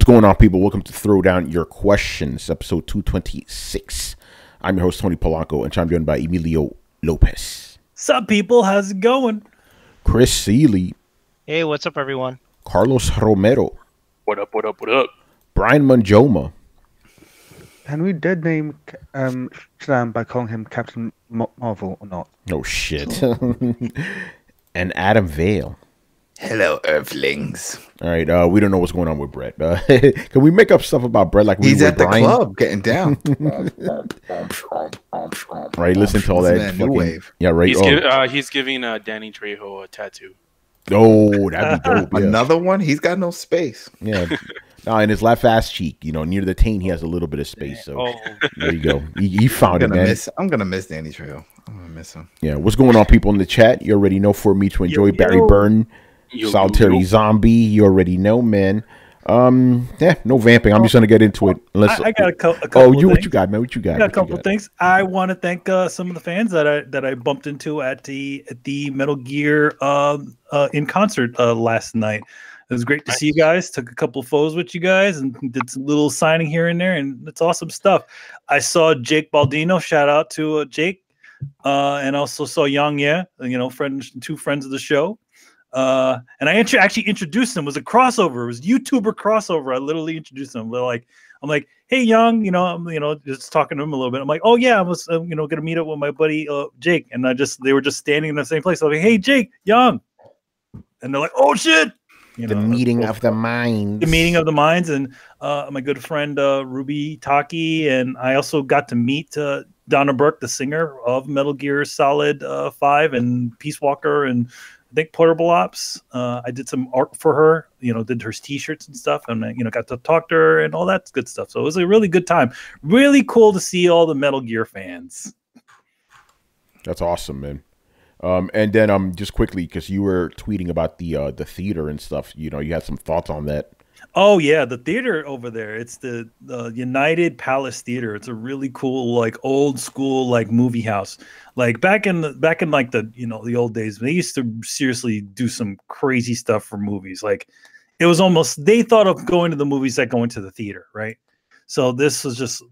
going on, people? Welcome to Throwdown Your Questions, episode 226. I'm your host, Tony Polanco, and I'm joined by Emilio Lopez. Sup, people? How's it going? Chris Seeley. Hey, what's up, everyone? Carlos Romero. What up, what up, what up? Brian Manjoma. Can we dead name Shazam by calling him Captain Marvel or not? Oh, shit. And Adam Vale. Hello, Earthlings. All right, we don't know what's going on with Brett. Can we make up stuff about Brett like we He's were at the Brian? club getting down. Right, listen to all that. New wave. Yeah, right. He's giving Danny Trejo a tattoo. Oh, that'd be dope. Yeah. Another one? He's got no space. Yeah. In his left ass cheek, near the taint, he has a little bit of space. So there you go. He found it, man. I'm gonna miss Danny Trejo. I'm gonna miss him. Yeah. What's going on, people in the chat? You already know. For me to enjoy Barry Byrne, Solitary Zombie. You already know, man. No vamping. I'm just gonna get into it. Unless I got a couple. What you got, man? What you got? I got a couple of things. I want to thank some of the fans that I bumped into at the Metal Gear in concert last night. It was great to see you guys. Took a couple of photos with you guys and did some little signing here and there, and it's awesome stuff. I saw Jake Baldino. Shout out to Jake, and also saw Yang Ye, two friends of the show. And I actually introduced him. It was a crossover. It was YouTuber crossover. I literally introduced him. I'm like, hey, Young, I'm just talking to him a little bit. I'm like, oh yeah, I was gonna meet up with my buddy Jake, and they were just standing in the same place. I was like, hey, Jake, Young, and they're like, oh shit. The meeting of the minds. The meeting of the minds, and my good friend Ruby Taki, and I also got to meet Donna Burke, the singer of Metal Gear Solid 5 and Peace Walker, and I think Portable Ops. I did some art for her, did her t-shirts and stuff, and got to talk to her and all that good stuff. So it was a really good time. Really cool to see all the Metal Gear fans. That's awesome, man. And then just quickly, because you were tweeting about the theater and stuff, you had some thoughts on that. Oh yeah, the theater over there. It's the United Palace Theater. It's a really cool, old school, movie house. Back in the old days, they used to seriously do some crazy stuff for movies. It was almost, they thought of going to the movies like going to the theater, right? So this was just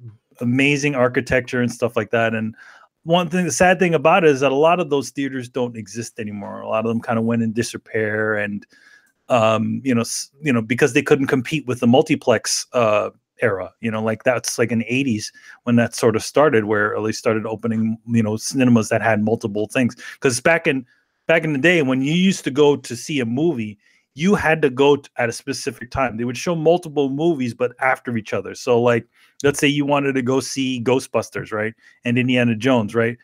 amazing architecture and stuff like that. And the sad thing about it is that a lot of those theaters don't exist anymore. A lot of them kind of went in disrepair, and because they couldn't compete with the multiplex era. That's in the 80s when that sort of started, where they started opening cinemas that had multiple things. Because back in the day, when you used to go to see a movie, you had to go at a specific time. They would show multiple movies, but after each other. So let's say you wanted to go see Ghostbusters, right? And Indiana Jones, right?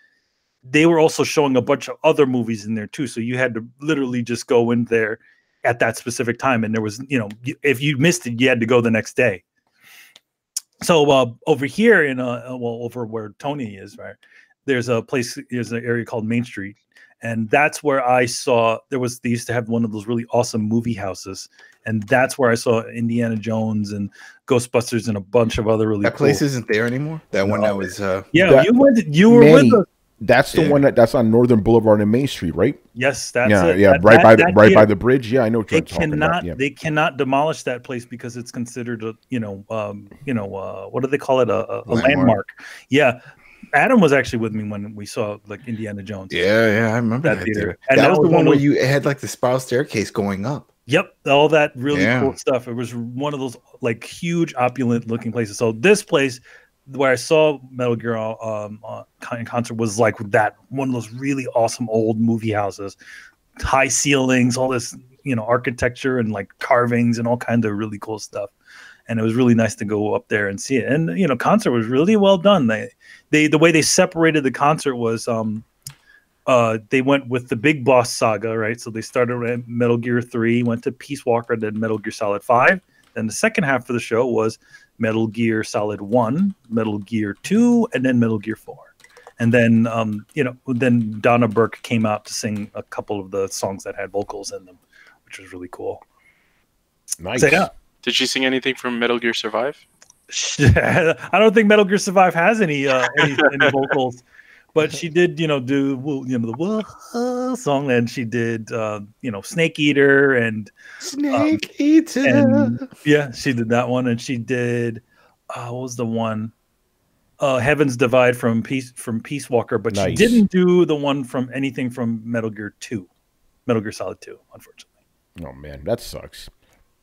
They were also showing a bunch of other movies in there too. So you had to literally just go in there at that specific time. And there was, if you missed it, you had to go the next day. So over here over where Tony is, right? There's an area called Main Street. And that's where I saw, they used to have one of those really awesome movie houses. And that's where I saw Indiana Jones and Ghostbusters and a bunch of other really That place isn't there anymore? That one that was... you were with us. That's the one that's on Northern Boulevard and Main Street, right? Yes, that's it. Yeah, right by the bridge. Yeah, I know what you're talking about. Yeah. They cannot demolish that place because it's considered what do they call it? A landmark. Yeah. Adam was actually with me when we saw Indiana Jones. Yeah, I remember that theater. And that was the one where it had the spiral staircase going up. Yep, all that really cool stuff. It was one of those huge opulent looking places. So this place where I saw Metal Gear in concert was that one of those really awesome old movie houses, high ceilings, all this architecture and carvings and all kinds of really cool stuff. And it was really nice to go up there and see it. And concert was really well done. The way they separated the concert was they went with the Big Boss saga, right? So they started at Metal Gear 3, went to Peace Walker, then Metal Gear Solid 5. Then the second half of the show was Metal Gear Solid 1, Metal Gear 2, and then Metal Gear 4. And then then Donna Burke came out to sing a couple of the songs that had vocals in them, which was really cool. Nice. So, yeah. Did she sing anything from Metal Gear Survive? I don't think Metal Gear Survive has any vocals. But she did, do the song, and she did, Snake Eater and Snake Eater. and yeah, she did that one, and she did, what was the one? Heaven's Divide from Peace Walker, but she didn't do the one from anything from Metal Gear Solid 2, unfortunately. Oh man, that sucks.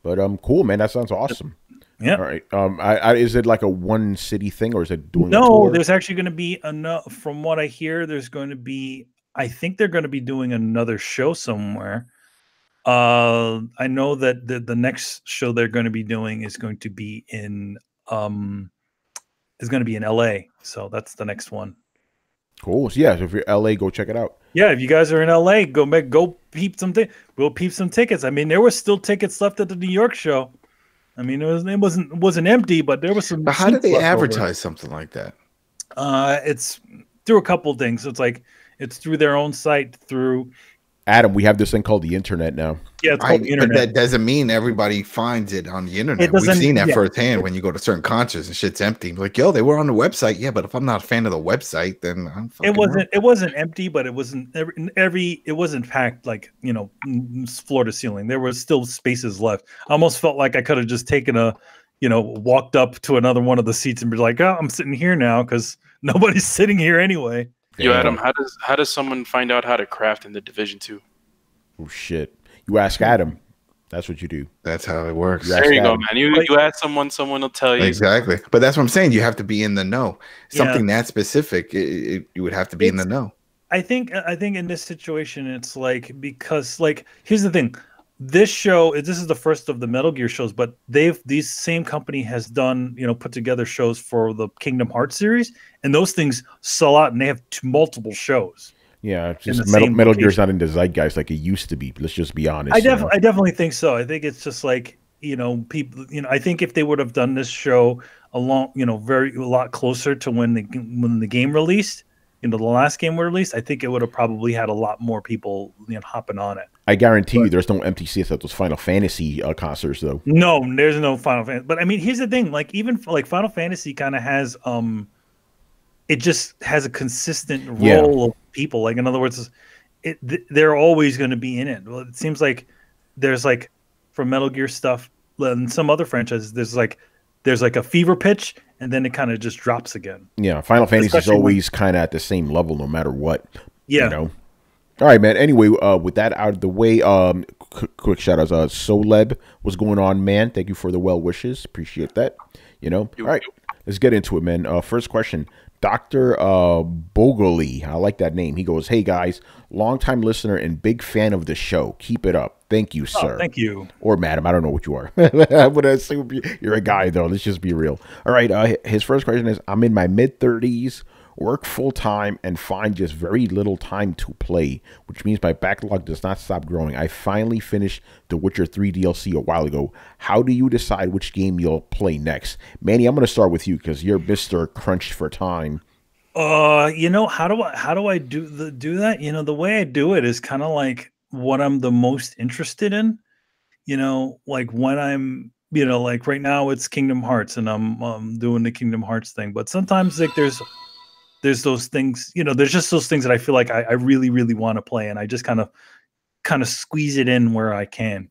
But cool, man. That sounds awesome. Yeah. All right. Is it like a one city thing, or is it doing? No, there's actually going to be enough. From what I hear, there's going to be. I think they're going to be doing another show somewhere. I know that the next show they're going to be doing is going to be in LA. So that's the next one. Cool. So yeah, so if you're LA, go check it out. Yeah, if you guys are in LA, go peep some we'll peep some tickets. I mean, there were still tickets left at the New York show. I mean, it wasn't empty, but there was some. But how did they advertise something like that? It's through a couple of things. It's through their own site, through. Adam, we have this thing called the internet now. Yeah, it's called the internet. But that doesn't mean everybody finds it on the internet. We've seen that firsthand when you go to certain concerts and shit's empty. Like, yo, they were on the website. Yeah, but if I'm not a fan of the website, then I'm fucking It wasn't empty, but it wasn't it wasn't packed like, floor to ceiling. There was still spaces left. I almost felt like I could have just taken walked up to another one of the seats and be like, oh, I'm sitting here now because nobody's sitting here anyway. Yo, Adam, how does someone find out how to craft in the Division 2? Oh shit! You ask Adam. That's what you do. That's how it works. There you go, man. You ask someone will tell you. Exactly. But that's what I'm saying. You have to be in the know. Something that specific, you would have to be in the know. I think in this situation, it's like, because like, here's the thing. This is the first of the Metal Gear shows, but these same company has done, put together shows for the Kingdom Hearts series, and those things sell out, and they have multiple shows. Yeah, just Metal Gear's not in the zeitgeist like it used to be. Let's just be honest. I definitely think so. I think it's just like, people. I think if they would have done this show a lot closer to when the game released, the last game released, I think it would have probably had a lot more people hopping on it. I guarantee you, there's no empty seats at those Final Fantasy concerts, though. No, there's no Final Fantasy. But I mean, here's the thing: like, even like Final Fantasy kind of has it just has a consistent role of people. Like, in other words, they're always going to be in it. Well, it seems like there's like, for Metal Gear stuff and some other franchises, there's like a fever pitch, and then it kind of just drops again. Yeah, Final Fantasy is always kind of at the same level, no matter what. Yeah. All right, man. Anyway, with that out of the way, quick shout outs. Soleb, what's going on, man? Thank you for the well wishes. Appreciate that. All right, let's get into it, man. First question. Dr. Bogoli, I like that name. He goes, hey guys, longtime listener and big fan of the show. Keep it up. Thank you, sir. Oh, thank you. Or madam, I don't know what you are. I would assume you're a guy, though. Let's just be real. All right, his first question is, I'm in my mid-30s, work full-time, and find just very little time to play, which means my backlog does not stop growing. I finally finished The Witcher 3 DLC a while ago. How do you decide which game you'll play next? Manny, I'm going to start with you because you're Mr. Crunched for time. How do I do that? The way I do it is kind of like what I'm the most interested in. Like when I'm, like right now it's Kingdom Hearts, and I'm doing the Kingdom Hearts thing. But sometimes like there's those things, there's just those things that I feel like I really, really want to play, and I just kind of squeeze it in where I can.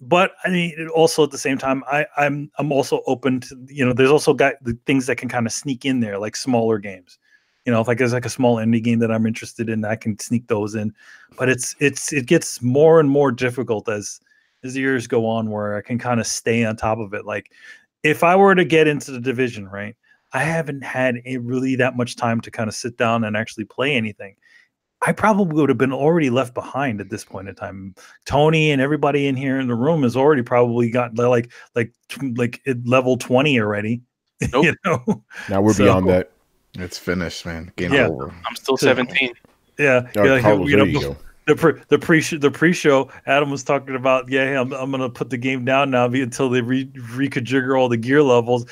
But I mean, also at the same time, I'm also open to, there's also the things that can kind of sneak in there, like smaller games. If like there's like a small indie game that I'm interested in, I can sneak those in. But it gets more and more difficult as the years go on, where I can kind of stay on top of it. Like if I were to get into the Division, right, I haven't had really that much time to kind of sit down and actually play anything. I probably would have been already left behind at this point in time. Tony and everybody in here in the room has already probably got like at level 20 already. Nope. Now we're beyond that. It's finished, man. Game over. I'm still 17. Yeah. Carlos, there you go. The pre-show, Adam was talking about, I'm gonna put the game down now until they reconfigure all the gear levels.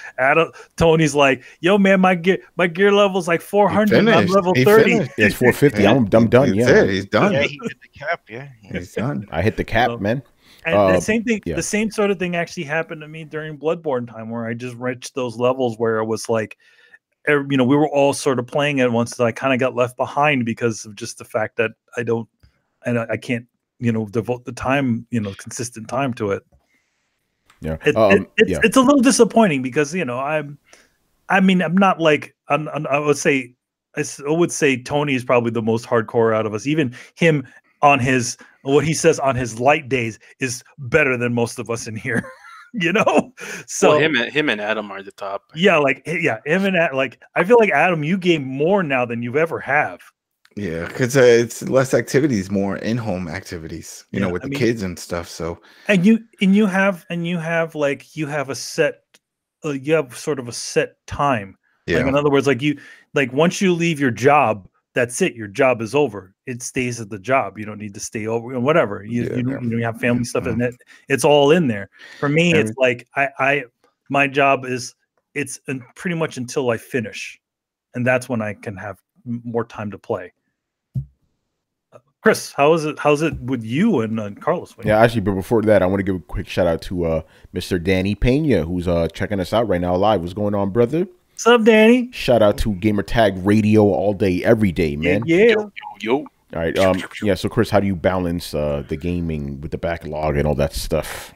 Tony's like, yo man, my gear level's like 400. I'm level 30. It's 450. I'm done. Yeah, he's done. Yeah, he hit the cap. Yeah, he's done. I hit the cap, man. And the same thing, the same sort of thing actually happened to me during Bloodborne time, where I just reached those levels where it was like, we were all sort of playing it once. So I kind of got left behind because of just the fact that I can't, devote the time, consistent time to it. Yeah. It's a little disappointing because, I'm not like, I would say Tony is probably the most hardcore out of us. Even him on what he says on his light days is better than most of us in here. So him and Adam are the top. Yeah, him and I feel like Adam, you game more now than you've ever have. Yeah, because it's less activities, more in-home activities, with the kids and stuff. So you have a set, you have sort of a set time. Yeah. Like in other words, once you leave your job, that's it. Your job is over. It stays at the job. You don't need to stay over, whatever. You have family stuff, and it's all in there. For me, it's like my job is pretty much until I finish, and that's when I can have more time to play. Chris, how's it with you and Carlos? Yeah, actually, but before that, I want to give a quick shout out to Mr. Danny Pena, who's checking us out right now live. What's going on, brother? What's up, Danny? Shout out to Gamertag Radio all day, every day, man. Yeah. Yo. All right. Yeah. So, Chris, how do you balance the gaming with the backlog and all that stuff?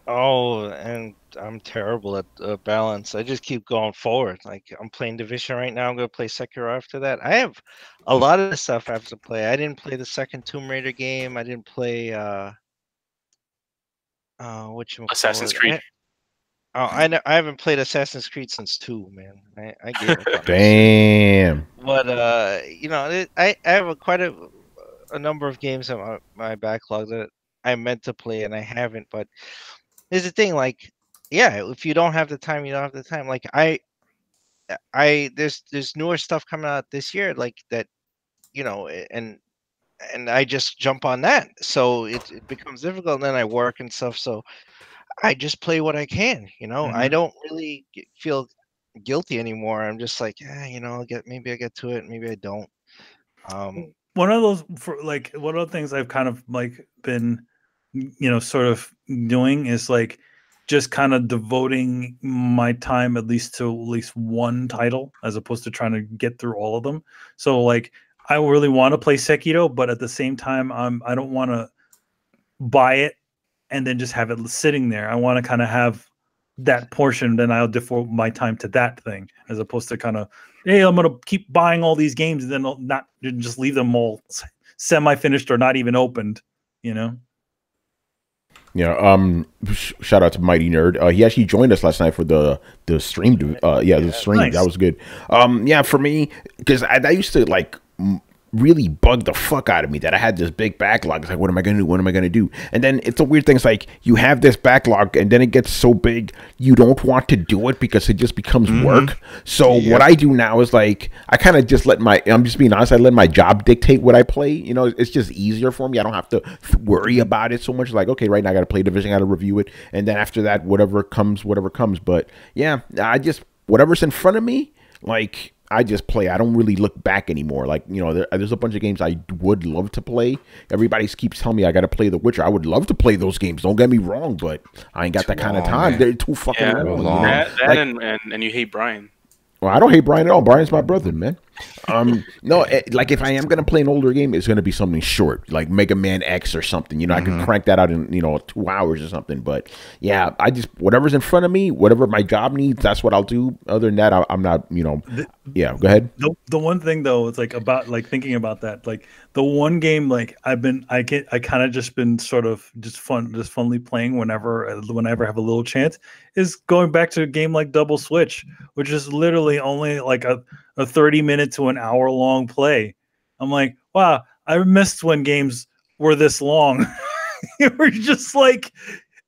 Oh, and I'm terrible at balance. I just keep going forward. Like I'm playing Division right now. I'm gonna play Sekiro after that. I have a lot of stuff I have to play. I didn't play the second Tomb Raider game. I didn't play Assassin's Creed. I haven't played Assassin's Creed since 2, man. I gave up on Damn. But I have quite a number of games on my backlog that I meant to play and I haven't. But here's the thing, if you don't have the time, you don't have the time. Like there's newer stuff coming out this year, like that, and I just jump on that. So it becomes difficult, and then I work and stuff. So I just play what I can, I don't really feel guilty anymore. I'm just like, maybe I get to it, maybe I don't. One of the things I've kind of been, sort of doing is just kind of devoting my time at least one title as opposed to trying to get through all of them. So I really want to play Sekiro, but at the same time, I don't want to buy it and then just have it sitting there. I want to kind of have that portion, then I'll devote my time to that thing, as opposed to kind of, hey, I'm going to keep buying all these games and then I'll not just leave them all semi-finished or not even opened, Yeah. Shout out to Mighty Nerd. He actually joined us last night for the stream. The stream. Nice. That was good. For me, because I used to really bugged the fuck out of me that I had this big backlog. It's like, what am I going to do? What am I going to do? And then it's a weird thing. It's like you have this backlog and then it gets so big, you don't want to do it because it just becomes work. So what I do now is I kind of just I'm just being honest, I let my job dictate what I play. It's just easier for me. I don't have to worry about it so much. Okay, right now I got to play Division, I got to review it. And then after that, whatever comes. But yeah, whatever's in front of me, I just play. I don't really look back anymore. There's a bunch of games I would love to play. Everybody keeps telling me I got to play The Witcher. I would love to play those games. Don't get me wrong, but I ain't got that kind of time. Man. They're too fucking long. And you hate Brian. Well, I don't hate Brian at all. Brian's my brother, man. No, if I am going to play an older game, it's going to be something short, like Mega Man X or something. I can crank that out in, 2 hours or something. But yeah, whatever's in front of me, whatever my job needs, that's what I'll do. Other than that, I'm not, yeah, go ahead. The one thing though, it's about thinking about that, the one game, I kind of just been sort of just funly playing whenever I have a little chance, is going back to a game like Double Switch, which is literally only a 30-minute to an hour long play. I'm like, wow, I missed when games were this long. We're just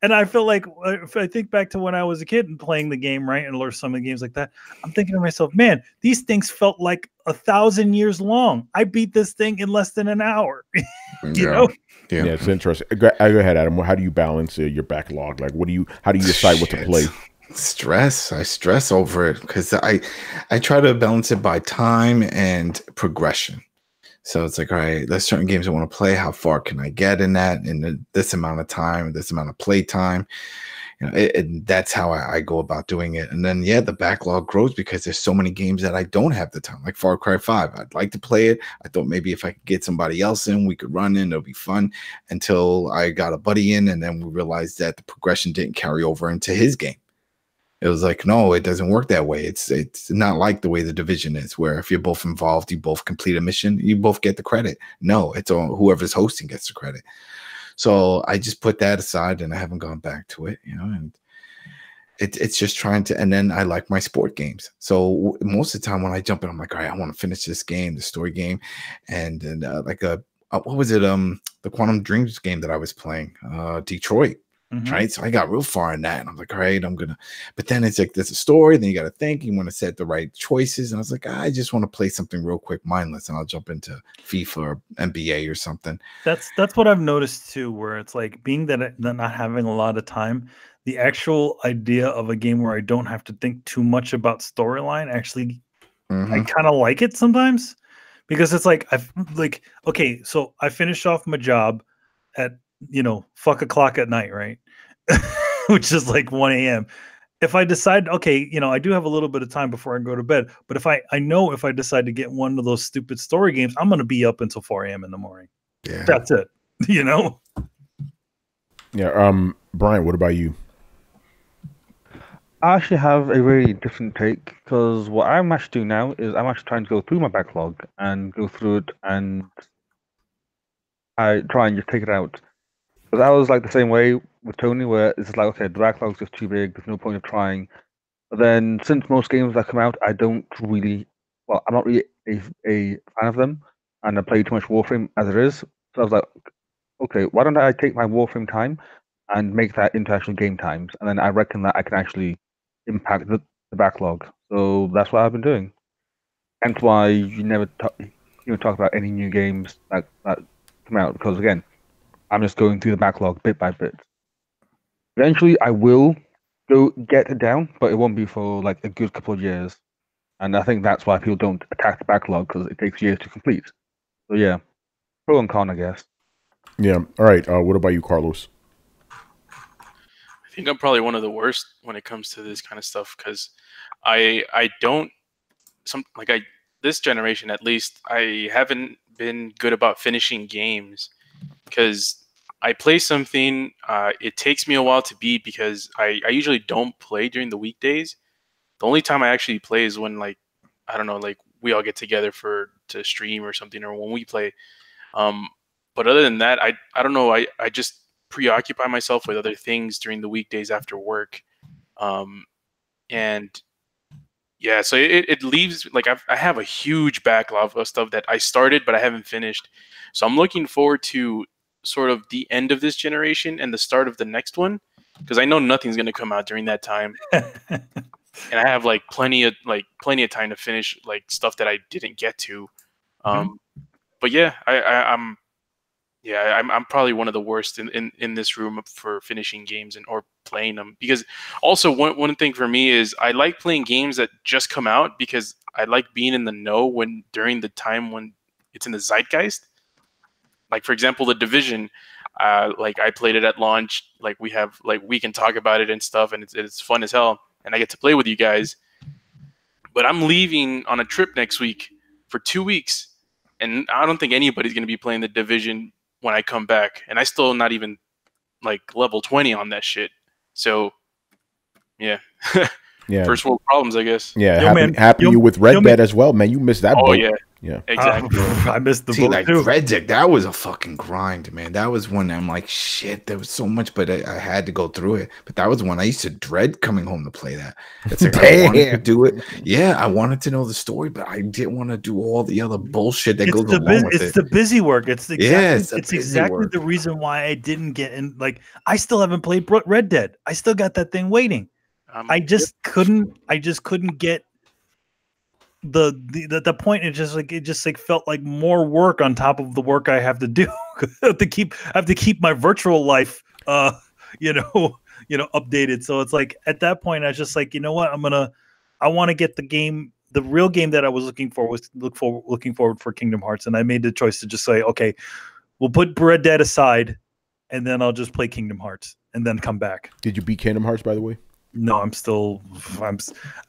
and I feel if I think back to when I was a kid and playing the game, right, and learned some of the games like that, I'm thinking to myself, man, these things felt like 1,000 years long. I beat this thing in less than an hour. you know? Yeah, it's interesting. Go ahead, Adam. How do you balance your backlog? How do you decide what to play? Stress. I stress over it because I try to balance it by time and progression. So it's all right, there's certain games I want to play. How far can I get in that in this amount of time, this amount of play time? You know, and that's how I go about doing it. And then, yeah, the backlog grows because there's so many games that I don't have the time, like Far Cry 5. I'd like to play it. I thought maybe if I could get somebody else in, we could run in, it'll be fun, until I got a buddy in, and then we realized that the progression didn't carry over into his game. It was like, no, it doesn't work that way. It's not like the way the Division is, where if you're both involved, you both complete a mission, you both get the credit. No, it's on whoever's hosting gets the credit. So I just put that aside, and I haven't gone back to it, you know, and it's just trying to. And then I like my sport games. So most of the time when I jump in, I'm like, all right, I want to finish this game, the story game, and like what was it? The Quantum Dreams game that I was playing, Detroit. Right, so I got real far in that, and I'm like, all right, I'm gonna. But then it's like there's a story, then you got to think, you want to set the right choices, and I was like, I just want to play something real quick, mindless, and I'll jump into FIFA or NBA or something. That's what I've noticed too, where it's like being that not having a lot of time, the actual idea of a game where I don't have to think too much about storyline, actually, I kind of like it sometimes, because it's like okay, so I finished off my job at fuck o'clock at night, right? Which is like 1 a.m. If I decide, okay, I do have a little bit of time before I go to bed, but if I know if I decide to get one of those stupid story games, I'm going to be up until 4 a.m. in the morning. Yeah. That's it. Yeah. Brian, what about you? I actually have a very different take, because what I'm actually doing now is I'm actually trying to go through my backlog and go through it, and I try and just take it out. But that was like the same way with Tony, where it's like, okay, the backlog's just too big. There's no point of trying. But then, since most games that come out, I'm not really a fan of them, and I play too much Warframe as it is. So I was like, okay, why don't I take my Warframe time and make that into actual game times? And then I reckon that I can actually impact the backlog. So that's what I've been doing. Hence why you never talk about any new games that come out, because again, I'm just going through the backlog bit by bit. Eventually, I will go get it down, but it won't be for like a good couple of years. And I think that's why people don't attack the backlog, because it takes years to complete. So yeah, pro and con, I guess. Yeah. All right. What about you, Carlos? I think I'm probably one of the worst when it comes to this kind of stuff, because this generation at least, I haven't been good about finishing games, because I play something, it takes me a while to beat, because I usually don't play during the weekdays. The only time I actually play is when, like, I don't know, like we all get together to stream or something, or when we play. But other than that, I don't know, I just preoccupy myself with other things during the weekdays after work. And yeah, so it leaves, like, I have a huge backlog of stuff that I started but I haven't finished. So I'm looking forward to sort of the end of this generation and the start of the next one, because I know nothing's going to come out during that time. And I have like plenty of time to finish like stuff that I didn't get to. But yeah, I'm probably one of the worst in this room for finishing games or playing them, because also one thing for me is I like playing games that just come out, because I like being in the know during the time when it's in the zeitgeist. Like, for example, The Division, like I played it at launch. Like we can talk about it and stuff, and it's fun as hell, and I get to play with you guys. But I'm leaving on a trip next week for 2 weeks, and I don't think anybody's going to be playing The Division when I come back, and I still not even like level 20 on that shit. So yeah. Yeah. First world problems, I guess. Yeah, happy you with Red Dead as well, man. You missed that boat. Yeah, exactly. I missed the boat like too. Red Dead, that was a fucking grind, man. That was one I'm like, shit, there was so much, but I had to go through it. But that was one I used to dread coming home to play that. It's like I wanted to do it. Yeah, I wanted to know the story, but I didn't want to do all the other bullshit that goes along with it. It's the busy work. It's exactly work. the reason why I didn't get in. Like, I still haven't played Red Dead. I still got that thing waiting. I just couldn't get the point. It just felt like more work on top of the work I have to do. I have to keep my virtual life updated. So it's like at that point I was just like, you know what, I want to get the real game that I was looking forward for Kingdom Hearts, and I made the choice to just say, okay, we'll put Red Dead aside, and then I'll just play Kingdom Hearts. and then come back. Did you beat Kingdom Hearts, by the way? No,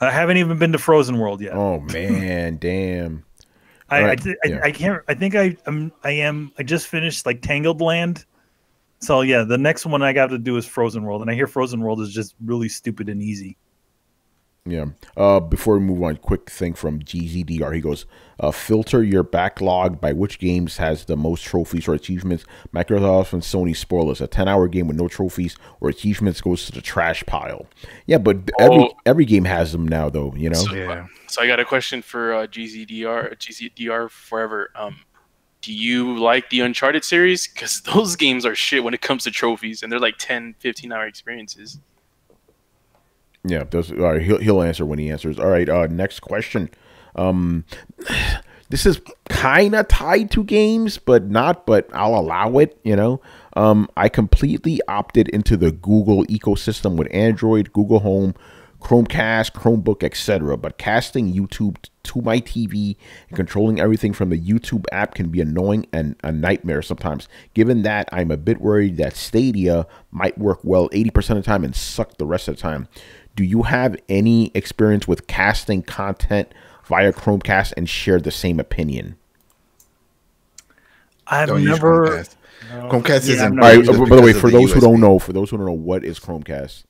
I haven't even been to Frozen World yet. Oh man, damn. I can't. I think I just finished like Tangled Land. So yeah, the next one I got to do is Frozen World, and I hear Frozen World is just really stupid and easy. Yeah. Before we move on, quick thing from GZDR. He goes, filter your backlog by which games has the most trophies or achievements. Microsoft and Sony spoilers. A 10-hour game with no trophies or achievements goes to the trash pile. Yeah, but every game has them now, though. You know. So I got a question for GZDR forever. Do you like the Uncharted series? Because those games are shit when it comes to trophies, and they're like 10, 15-hour experiences. Yeah, all right, he'll answer when he answers. All right, next question. This is kind of tied to games, but not. But I'll allow it. You know, I completely opted into the Google ecosystem with Android, Google Home, Chromecast, Chromebook, etc. But casting YouTube to my TV and controlling everything from the YouTube app can be annoying and a nightmare sometimes. Given that, I'm a bit worried that Stadia might work well 80% of the time and suck the rest of the time. Do you have any experience with casting content via Chromecast and share the same opinion? I've Don't use never. Chromecast. Chromecast isn't. By the way, for those who don't know, what is Chromecast?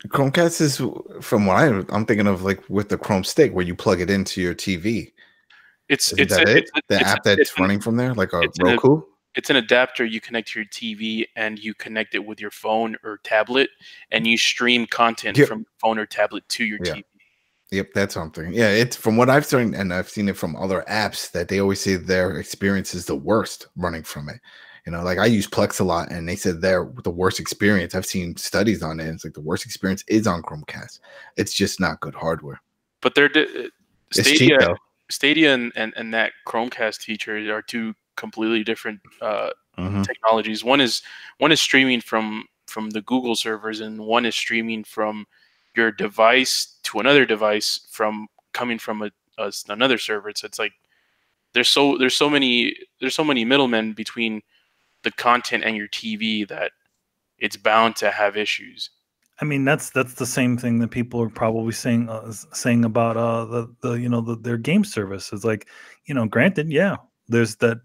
Chromecast is, from what I'm thinking of, like with the Chrome stick where you plug it into your TV. It's the app that's running from there, like a Roku. It's an adapter you connect to your TV, and you connect it with your phone or tablet, and you stream content from your phone or tablet to your TV. Yep, that's something. Yeah, it's from what I've seen, and I've seen it from other apps, that they always say their experience is the worst running from it. You know, like I use Plex a lot, and they said they're the worst experience. I've seen studies on it. And it's like the worst experience is on Chromecast. It's just not good hardware. But they're it's cheap, though. Stadia and that Chromecast feature are two completely different technologies. One is streaming from the Google servers, and one is streaming from your device to another device coming from another server. So it's like there's so many middlemen between the content and your TV that it's bound to have issues. I mean, that's the same thing that people are probably saying about their game service. It's like, granted, yeah, there's that,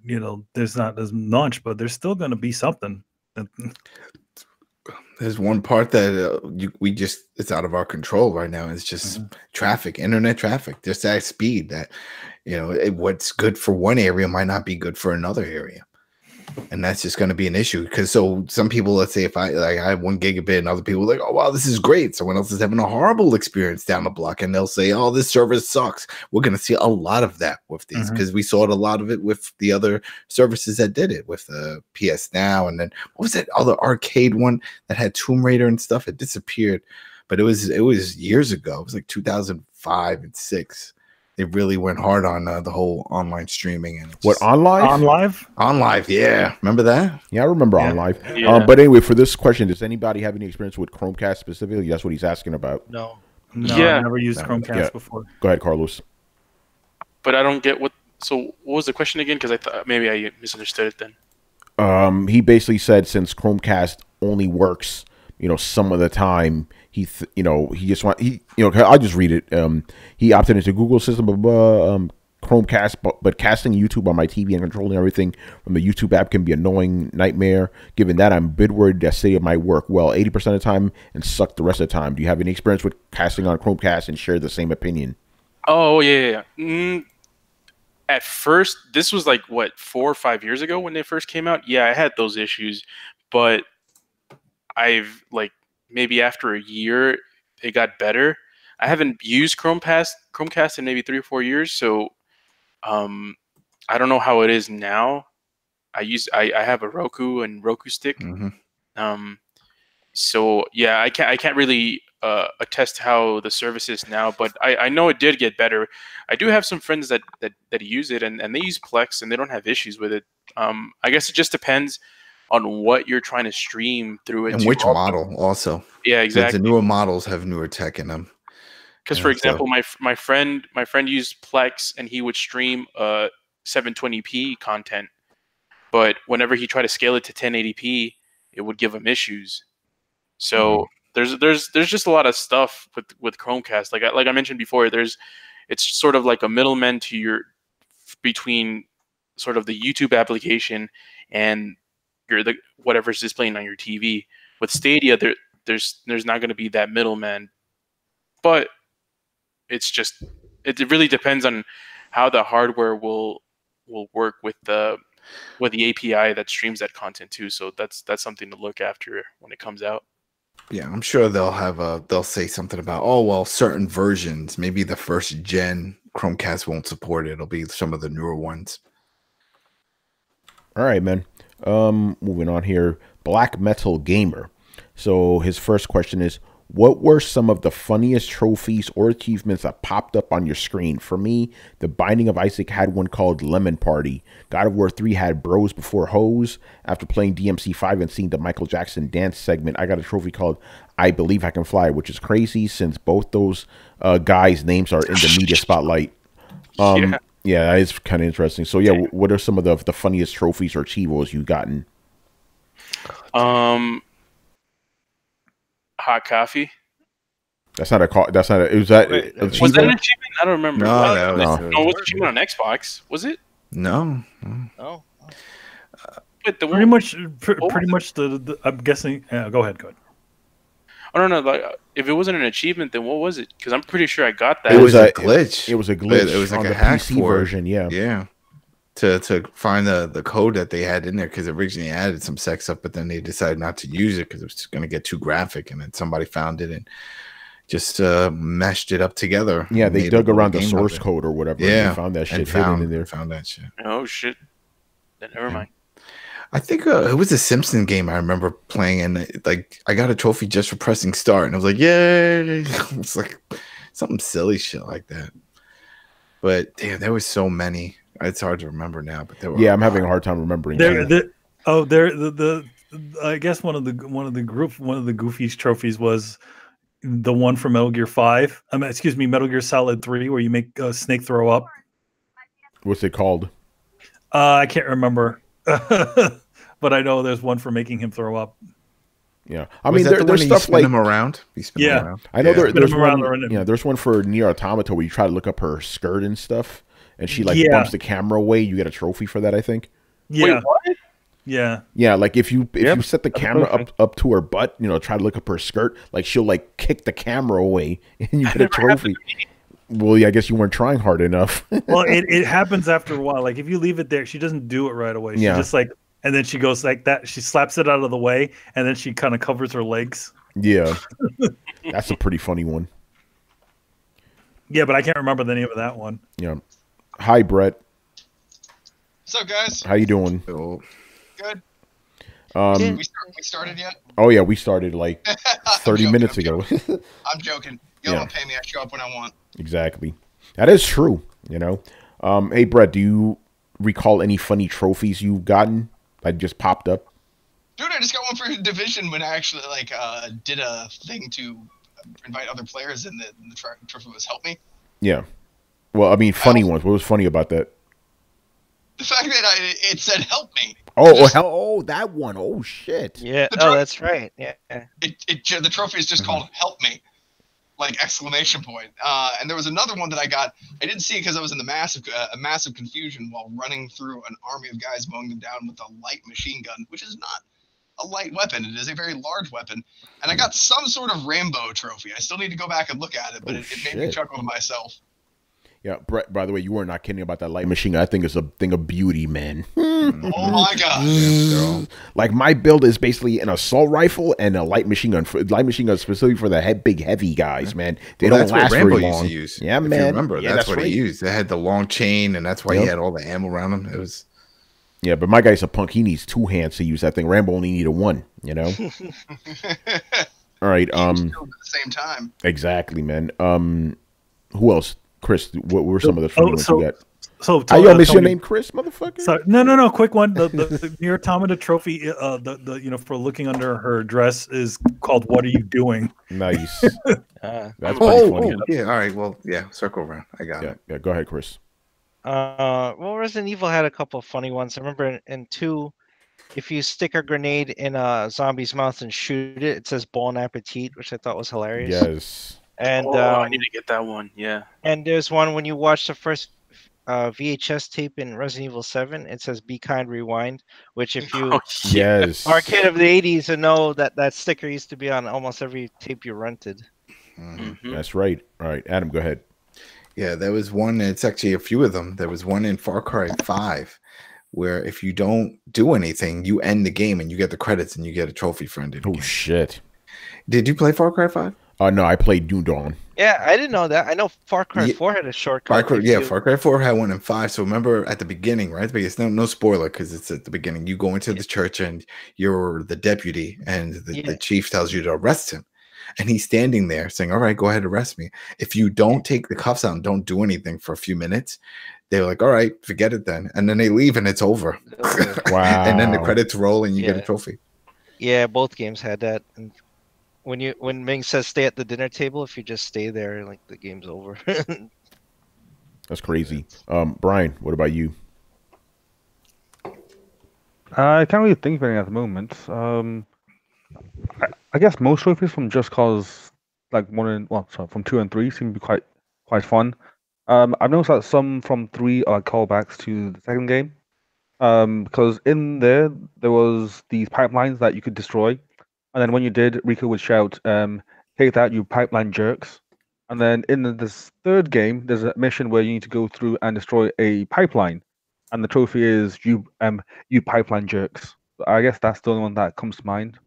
there's not as much, but there's still going to be something. There's one part that it's out of our control right now. It's just traffic, internet traffic, just that speed that, what's good for one area might not be good for another area. And that's just going to be an issue, because some people, let's say if I have 1 gigabit and other people are like, oh, wow, this is great. Someone else is having a horrible experience down the block, and they'll say, oh, this service sucks. We're going to see a lot of that with these, because we saw a lot of it with the other services that did it, with the PS Now. And then what was that other arcade one that had Tomb Raider and stuff? It disappeared, but it was years ago. It was like 2005 and 6. They really went hard on the whole online streaming. And what, OnLive? OnLive, yeah. Remember that? Yeah, I remember OnLive. Yeah. But anyway, for this question, does anybody have any experience with Chromecast specifically? That's what he's asking about. No, I've never used Chromecast before. Go ahead, Carlos. But I don't get what was the question again? Because I thought maybe I misunderstood it then. He basically said since Chromecast only works, some of the time, I'll just read it. He opted into Google system, Chromecast, but casting YouTube on my TV and controlling everything from the YouTube app can be an annoying nightmare. Given that, I'm a bit worried that Stadia might work well 80% of the time and suck the rest of the time. Do you have any experience with casting on Chromecast and share the same opinion? Oh, yeah. At first, this was like, 4 or 5 years ago when they first came out? Yeah, I had those issues, but I've, maybe after a year, it got better. I haven't used Chromecast in maybe 3 or 4 years, so I don't know how it is now. I have a Roku and Roku stick. So yeah, I can't really attest how the service is now, but I know it did get better. I do have some friends that use it, and they use Plex, and they don't have issues with it. I guess it just depends on what you're trying to stream through it, and which model also. Yeah, exactly. The newer models have newer tech in them. Because for example, my friend used Plex, and he would stream 720p content, but whenever he tried to scale it to 1080p, it would give him issues. So there's just a lot of stuff with Chromecast. Like I mentioned before, it's sort of like a middleman to your between sort of the YouTube application and the whatever's displaying on your TV. With Stadia, there's not going to be that middleman, but it really depends on how the hardware will work with the API that streams that content too. So that's something to look after when it comes out. Yeah, I'm sure they'll say something about, oh well, certain versions, maybe the first gen Chromecast won't support it. It'll be some of the newer ones. All right, man. Moving on here. Black Metal Gamer. So his first question is, what were some of the funniest trophies or achievements that popped up on your screen? For me, The Binding of Isaac had one called Lemon Party. God of War 3 had Bros Before Hoes. After playing DMC5 and seeing the Michael Jackson dance segment, I got a trophy called I Believe I Can Fly, which is crazy since both those guys' names are in the media spotlight. Yeah, that is kind of interesting. So, yeah, what are some of the funniest trophies or achievos you've gotten? Hot coffee. That's not a call. That's not a. Was that an achievement? Was that an achievement? I don't remember. No, No, it was achievement on Xbox. Was it? No. Oh. But pretty much the I'm guessing. Go ahead. I don't know. Like, if it wasn't an achievement, then what was it? Because I'm pretty sure I got that. It was a glitch. It was a glitch. It was like on a the hack PC version. Yeah. Yeah. To find the code that they had in there, because originally added some sex stuff, but then they decided not to use it because it was going to get too graphic, and then somebody found it and just meshed it up together. Yeah, they dug around the source code or whatever. Yeah, and found that shit hidden in there. Found that shit. Oh shit! Then never mind. I think it was a Simpson game I remember playing, and like I got a trophy just for pressing start, and I was like, "Yay!" It's like something silly shit like that. But damn, there was so many. It's hard to remember now, but there were. Yeah, I'm having a hard time remembering. I guess one of the Goofy's trophies was the one from Metal Gear 5. Excuse me, Metal Gear Solid 3, where you make Snake throw up. What's it called? I can't remember, but I know there's one for making him throw up. Yeah, I mean, there's stuff like him around. Yeah, around. I know there's one. Yeah, there's one for Nier Automata where you try to look up her skirt and stuff. And she bumps the camera away. You get a trophy for that, I think. Yeah. Wait, what? Yeah. Yeah, like if you set the camera up to her butt, try to look up her skirt, like she'll kick the camera away and you get a trophy. Well, yeah, I guess you weren't trying hard enough. Well, it happens after a while. Like if you leave it there, she doesn't do it right away. She just and then she goes like that. She slaps it out of the way, and then she kind of covers her legs. Yeah. That's a pretty funny one. Yeah, but I can't remember the name of that one. Yeah. Hi, Brett. What's up, guys? How you doing? Good. We started yet? Oh yeah, we started like 30 minutes ago. I'm joking. Y'all don't pay me. I show up when I want. Exactly. That is true. Hey, Brett, do you recall any funny trophies you've gotten that just popped up? Dude, I just got one for Division when I actually did a thing to invite other players, and the trophy was help me. Yeah. Well, I mean, funny ones. What was funny about that? The fact that it said "help me." That one. Oh shit. Yeah. That's right. Yeah. The trophy is just called "help me," exclamation point. And there was another one that I got. I didn't see it because I was in the massive confusion while running through an army of guys mowing them down with a light machine gun, which is not a light weapon. It is a very large weapon. And I got some sort of Rambo trophy. I still need to go back and look at it, but it made me chuckle to myself. Yeah, Brett, by the way, you were not kidding about that light machine gun. I think it's a thing of beauty, man. Oh my god. Like my build is basically an assault rifle and a light machine gun. Light machine gun specifically for the big heavy guys, man. They don't last very long. Used to use. Yeah, man. You remember, that's what he used. They had the long chain, and that's why he had all the ammo around him. It was. Yeah, but my guy's a punk. He needs 2 hands to use that thing. Rambo only needed 1. All right. At the same time. Exactly, man. Who else? Chris, what were some of the funny ones you got? So I miss your name, Chris, motherfucker. Sorry, no, quick one. The Nier Automata trophy, for looking under her dress is called "What Are You Doing?" Nice. That's pretty funny. Yeah. All right. Well, yeah. Circle around. I got it. Yeah. Go ahead, Chris. Well, Resident Evil had a couple of funny ones. I remember in 2, if you stick a grenade in a zombie's mouth and shoot it, it says bon appetit, which I thought was hilarious. Yes. And I need to get that one. Yeah. and there's one when you watch the first VHS tape in Resident Evil 7, it says "Be kind, rewind," which if you Oh, yeah. Yes. are a kid of the 80s and know that that sticker used to be on almost every tape you rented. Mhm. That's right. All right, Adam, go ahead. Yeah, there was one. It's actually a few of them. There was one in Far Cry 5 where if you don't do anything, you end the game and you get the credits and you get a trophy for ending the Oh game. shit. Did you play Far Cry 5? No, I played New Dawn. Yeah, I didn't know that. I know Far Cry Yeah. 4 had a shortcut. Far Cry, if yeah, you- Far Cry 4 had one in 5. So remember at the beginning, right? But it's no spoiler because it's at the beginning. You go into the church and you're the deputy, and the chief tells you to arrest him. And he's standing there saying, "All right, go ahead, arrest me. If you don't take the cuffs out and don't do anything for a few minutes," they're like, "All right, forget it then." And then they leave and it's over. Wow. And then the credits roll and you get a Yeah. trophy. Yeah, both games had that. And when Ming says stay at the dinner table, if you just stay there, like the game's over. That's crazy. Brian, what about you? I can't really think of anything at the moment. I guess most trophies from Just Cause, like from 2 and 3, seem to be quite fun. I've noticed that some from 3 are callbacks to the second game. Because in there was these pipelines that you could destroy, and then when you did, Rico would shout, "Take that, you pipeline jerks!" And then in this third game, there's a mission where you need to go through and destroy a pipeline, and the trophy is you pipeline jerks. I guess that's the only one that comes to mind.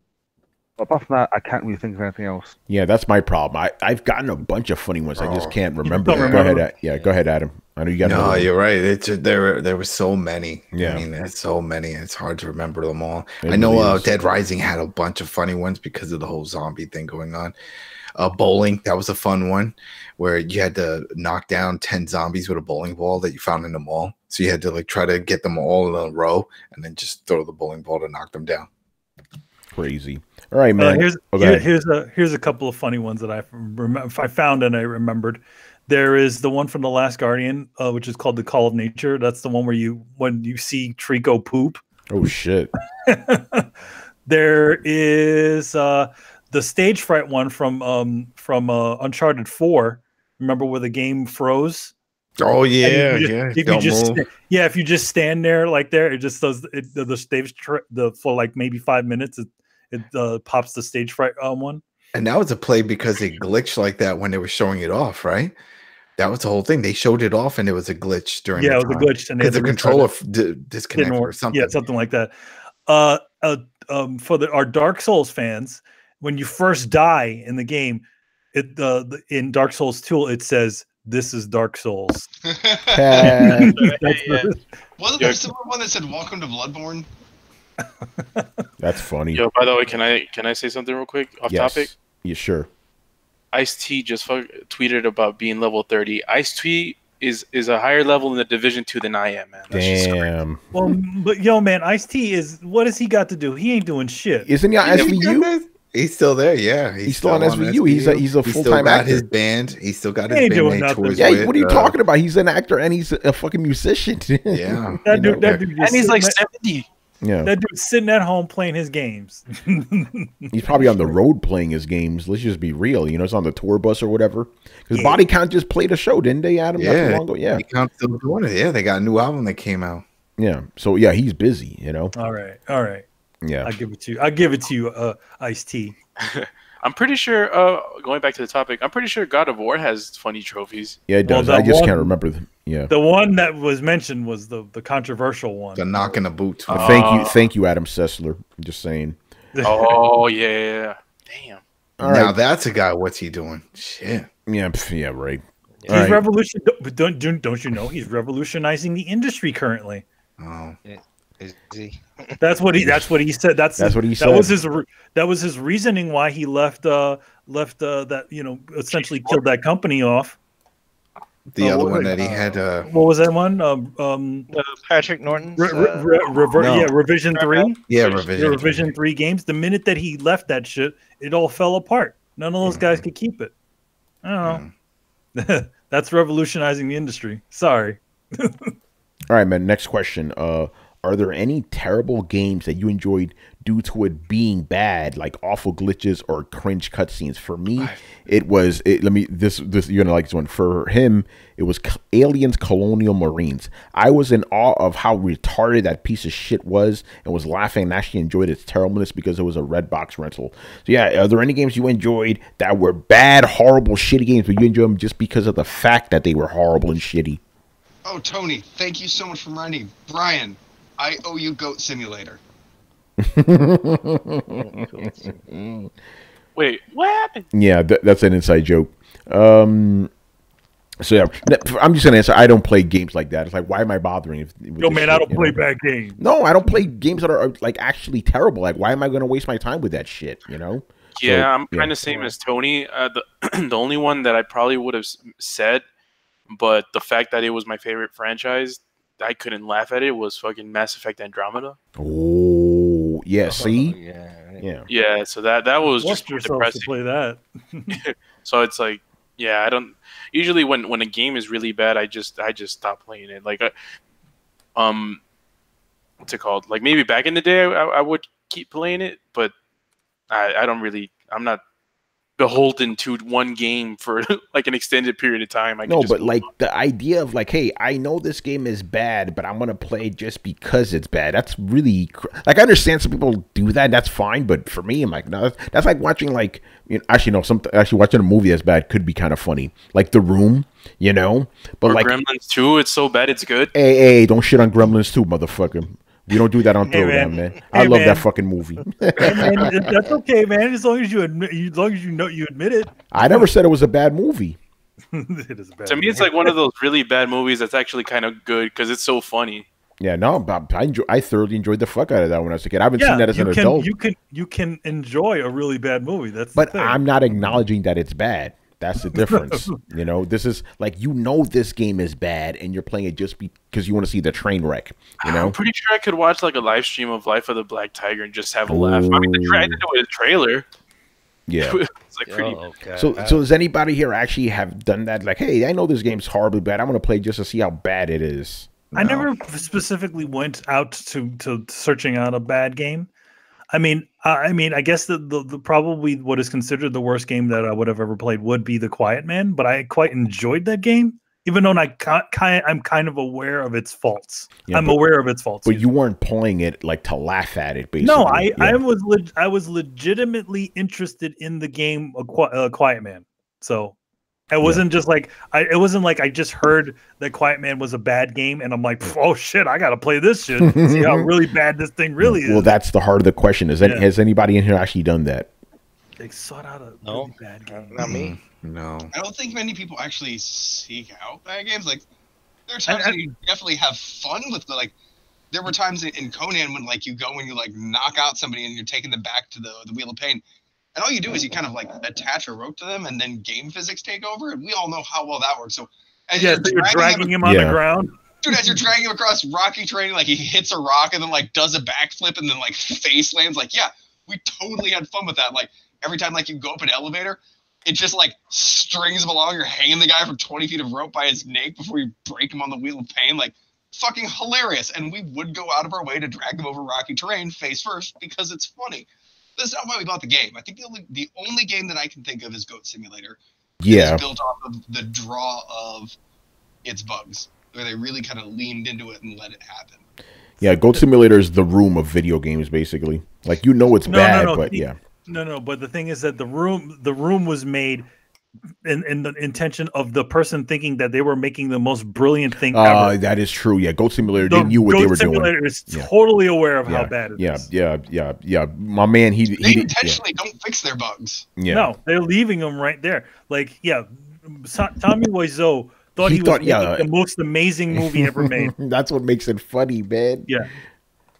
But apart from that, I can't really think of anything else. Yeah, that's my problem. I've gotten a bunch of funny ones. I just can't remember. don't them. remember. Go ahead. Go ahead, Adam. I know you got. No, another one. you're right. There were so many. Yeah. I mean, there's so many. It's hard to remember them all. It I know really is. Dead Rising had a bunch of funny ones because of the whole zombie thing going on. Bowling, that was a fun one where you had to knock down 10 zombies with a bowling ball that you found in the mall. So you had to like try to get them all in a row and then just throw the bowling ball to knock them down. Crazy. All right, man. Here's Oh, go ahead. here's a couple of funny ones that I found and I remembered. There is the one from The Last Guardian, which is called The Call of Nature. That's the one where when you see Trico poop. Oh shit. There is the stage fright one from Uncharted 4. Remember where the game froze? Oh yeah, And yeah. If you just if you just stand there like there, it just does the stage for like maybe 5 minutes. It pops the stage fright one. And that was a play because it glitched like that when they were showing it off, right? That was the whole thing. They showed it off, and it was a glitch during. Yeah, the it was a time. glitch, and they because had the to restart controller it. disconnected Didn't or work. something. Yeah, something like that. For our Dark Souls fans, when you first die in the game, in Dark Souls 2, it says, "This is Dark Souls." Yeah. Wasn't there one that said "Welcome to Bloodborne"? That's funny. Yo, by the way, can I say something real quick off topic? Yeah, sure. Ice-T just tweeted about being level 30. Ice-T is a higher level in the Division 2 than I am, man. That's just crazy. Damn. Well, but yo, man, Ice-T is what has he got to do? He ain't doing shit. Isn't he on SVU? He's still there, yeah. He's still on SVU. He's a He full still time got actor. his band. He still got his He ain't band. doing they nothing. tours Yeah, with, what are you talking about? He's an actor and he's a fucking musician. Yeah. That You dude, know, that dude, And he's like 70. Yeah. that dude's sitting at home playing his games. He's probably on the road playing his games. Let's just be real. You know, it's on the tour bus or whatever. Because Yeah. Body Count just played a show, didn't they, Adam? Not too Yeah. long ago? Yeah. He counts still doing it. Yeah, they got a new album that came out. Yeah. So, yeah, he's busy, you know? All right. Yeah. I'll give it to you, Ice-T. I'm pretty sure, going back to the topic, I'm pretty sure God of War has funny trophies. Yeah, it Well, does. that I just one- can't remember them. Yeah. The one that was mentioned was the controversial one. The knocking the boots. Thank you, Adam Sessler. I'm just saying. Oh, yeah. Damn. All Now right. that's a guy. What's he doing? Shit. Yeah, yeah, right. He's All right. but don't you know he's revolutionizing the industry currently? Oh, Is he? That's what he said. That's what he That was his reasoning why he left that essentially killed that company off. the other what one was that he had. What was that one? Patrick Norton's. No. Revision 3. Yeah, The Revision. Revision 3 games. The minute that he left that shit, it all fell apart. None of those guys could keep it. I don't know. That's revolutionizing the industry. Sorry. All right, man. Next question. Are there any terrible games that you enjoyed due to it being bad, like awful glitches or cringe cutscenes? For me, it was. This you're gonna like this one. For him, it was Aliens Colonial Marines. I was in awe of how retarded that piece of shit was, and was laughing and actually enjoyed its terribleness because it was a red box rental. So yeah, are there any games you enjoyed that were bad, horrible, shitty games, but you enjoyed them just because of the fact that they were horrible and shitty? Oh, Tony, thank you so much for reminding. Brian, I owe you Goat Simulator. Wait, what happened? Yeah, that's an inside joke. So yeah, I'm just gonna answer. I don't play games like that. It's like, why am I bothering? Yo, man, I don't play bad games. No, I don't play games that are like actually terrible. Like, why am I gonna waste my time with that shit? You know? Yeah, So, I'm kind of same as Tony. The only one that I probably would have said, but the fact that it was my favorite franchise, I couldn't laugh at it, was fucking Mass Effect Andromeda. Oh, yeah. See, Yeah. Yeah, so that was Force just yourself depressing. to play that. So it's like, yeah, I don't usually when a game is really bad, I just stop playing it. Like, what's it called? Like maybe back in the day, I would keep playing it, but I don't really. I'm not beholden to one game for like an extended period of time. no, but like the idea of like, hey, I know this game is bad, but I'm gonna play it just because it's bad. That's really like, I understand some people do that. That's fine, but for me, I'm like, no, that's like watching like, you know, actually no, actually watching a movie that's bad could be kind of funny, like The Room, you know. But or like Gremlins 2, it's so bad it's good. Hey, don't shit on Gremlins 2, motherfucker. We don't do that on Throwdown, man. I love that fucking movie. Hey, man, that's okay, man. As long as you admit, as long as you know you admit it. I never said it was a bad movie. It is a bad To me, it's like one of those really bad movies that's actually kind of good because it's so funny. Yeah, no, I thoroughly enjoyed the fuck out of that when I was a kid. I haven't seen that as an adult. You can enjoy a really bad movie. That's but the thing. I'm not acknowledging that it's bad. That's the difference. You know, this is like, you know, this game is bad and you're playing it just because you want to see the train wreck. You know, I'm pretty sure I could watch like a live stream of Life of the Black Tiger and just have a laugh. I mean, I did it with a trailer. Yeah. It's like pretty. So does anybody here actually have done that? Like, hey, I know this game's horribly bad. I'm going to play just to see how bad it is. I never specifically went out to searching out a bad game. I mean, I guess the probably what is considered the worst game that I would have ever played would be The Quiet Man, but I quite enjoyed that game, even though I'm kind of aware of its faults. Yeah, I'm aware of its faults. But you weren't playing it like to laugh at it, basically. No, I was legitimately interested in the game Quiet Man. So it wasn't just like it wasn't like I just heard that Quiet Man was a bad game and I'm like, oh shit, I gotta play this shit. See how really bad this thing really is. Well, that's the heart of the question. Has anybody in here actually done that? They sought out a really bad game. Not me. No. I don't think many people actually seek out bad games. Like, there are times that you definitely have fun with the, like, there were times in Conan when, like, you go and you, like, knock out somebody and you're taking them back to the Wheel of Pain. And all you do is you kind of, like, attach a rope to them and then game physics take over. And we all know how well that works. So, as you're dragging him on the ground. Dude, as you're dragging him across rocky terrain, like, he hits a rock and then, like, does a backflip and then, like, face lands. Like, yeah, we totally had fun with that. Like, every time, like, you go up an elevator, it just, like, strings him along. You're hanging the guy from 20 feet of rope by his neck before you break him on the Wheel of Pain. Like, fucking hilarious. And we would go out of our way to drag him over rocky terrain face first because it's funny. That's not why we bought the game. I think the only game that I can think of is Goat Simulator. Yeah. It's built off of the draw of its bugs, where they really kind of leaned into it and let it happen. Yeah, Goat Simulator is the room of video games, basically. Like, you know it's bad, but yeah. No, but the thing is that the room was made in the intention of the person thinking that they were making the most brilliant thing ever. That is true. Yeah, Goat Simulator, they knew what they were doing. Goat Simulator is totally aware of how bad it is. Yeah. My man, they intentionally don't fix their bugs. Yeah. No, they're leaving them right there. Like, Tommy Wiseau thought he was making the most amazing movie ever made. That's what makes it funny, man. Yeah.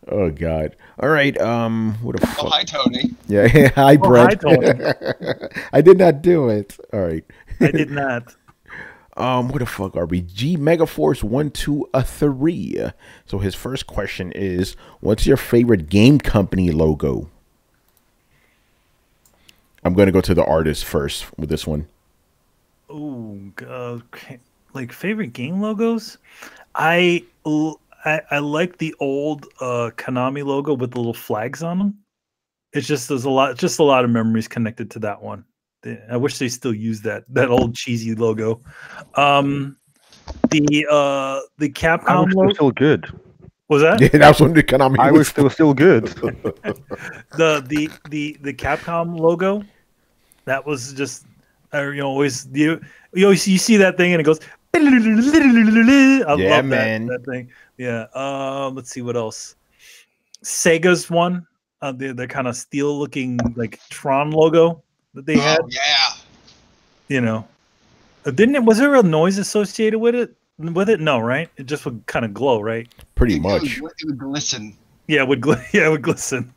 Oh God! All right. What a fuck. Oh, hi, Tony. Yeah. Hi, Brett. Hi, Tony. I did not do it. All right. I did not. What the fuck are we? Megaforce 123. So his first question is, what's your favorite game company logo? I'm gonna go to the artist first with this one. Oh, like favorite game logos. I I like the old Konami logo with the little flags on them. It's just there's a lot of memories connected to that one. I wish they still use that old cheesy logo. The Capcom I wish they were logo still good. was that Yeah, that's when the Konami. I was wish they were still good. the Capcom logo. That was just always you see that thing and it goes. I Yeah, love man. that thing. Yeah. Let's see what else. Sega's one. The kind of steel looking like Tron logo that they had. Oh yeah. You know, didn't it? Was there a noise associated with it? No, right? It just would kind of glow, right? Pretty much. It would glisten. Yeah, it would it would glisten.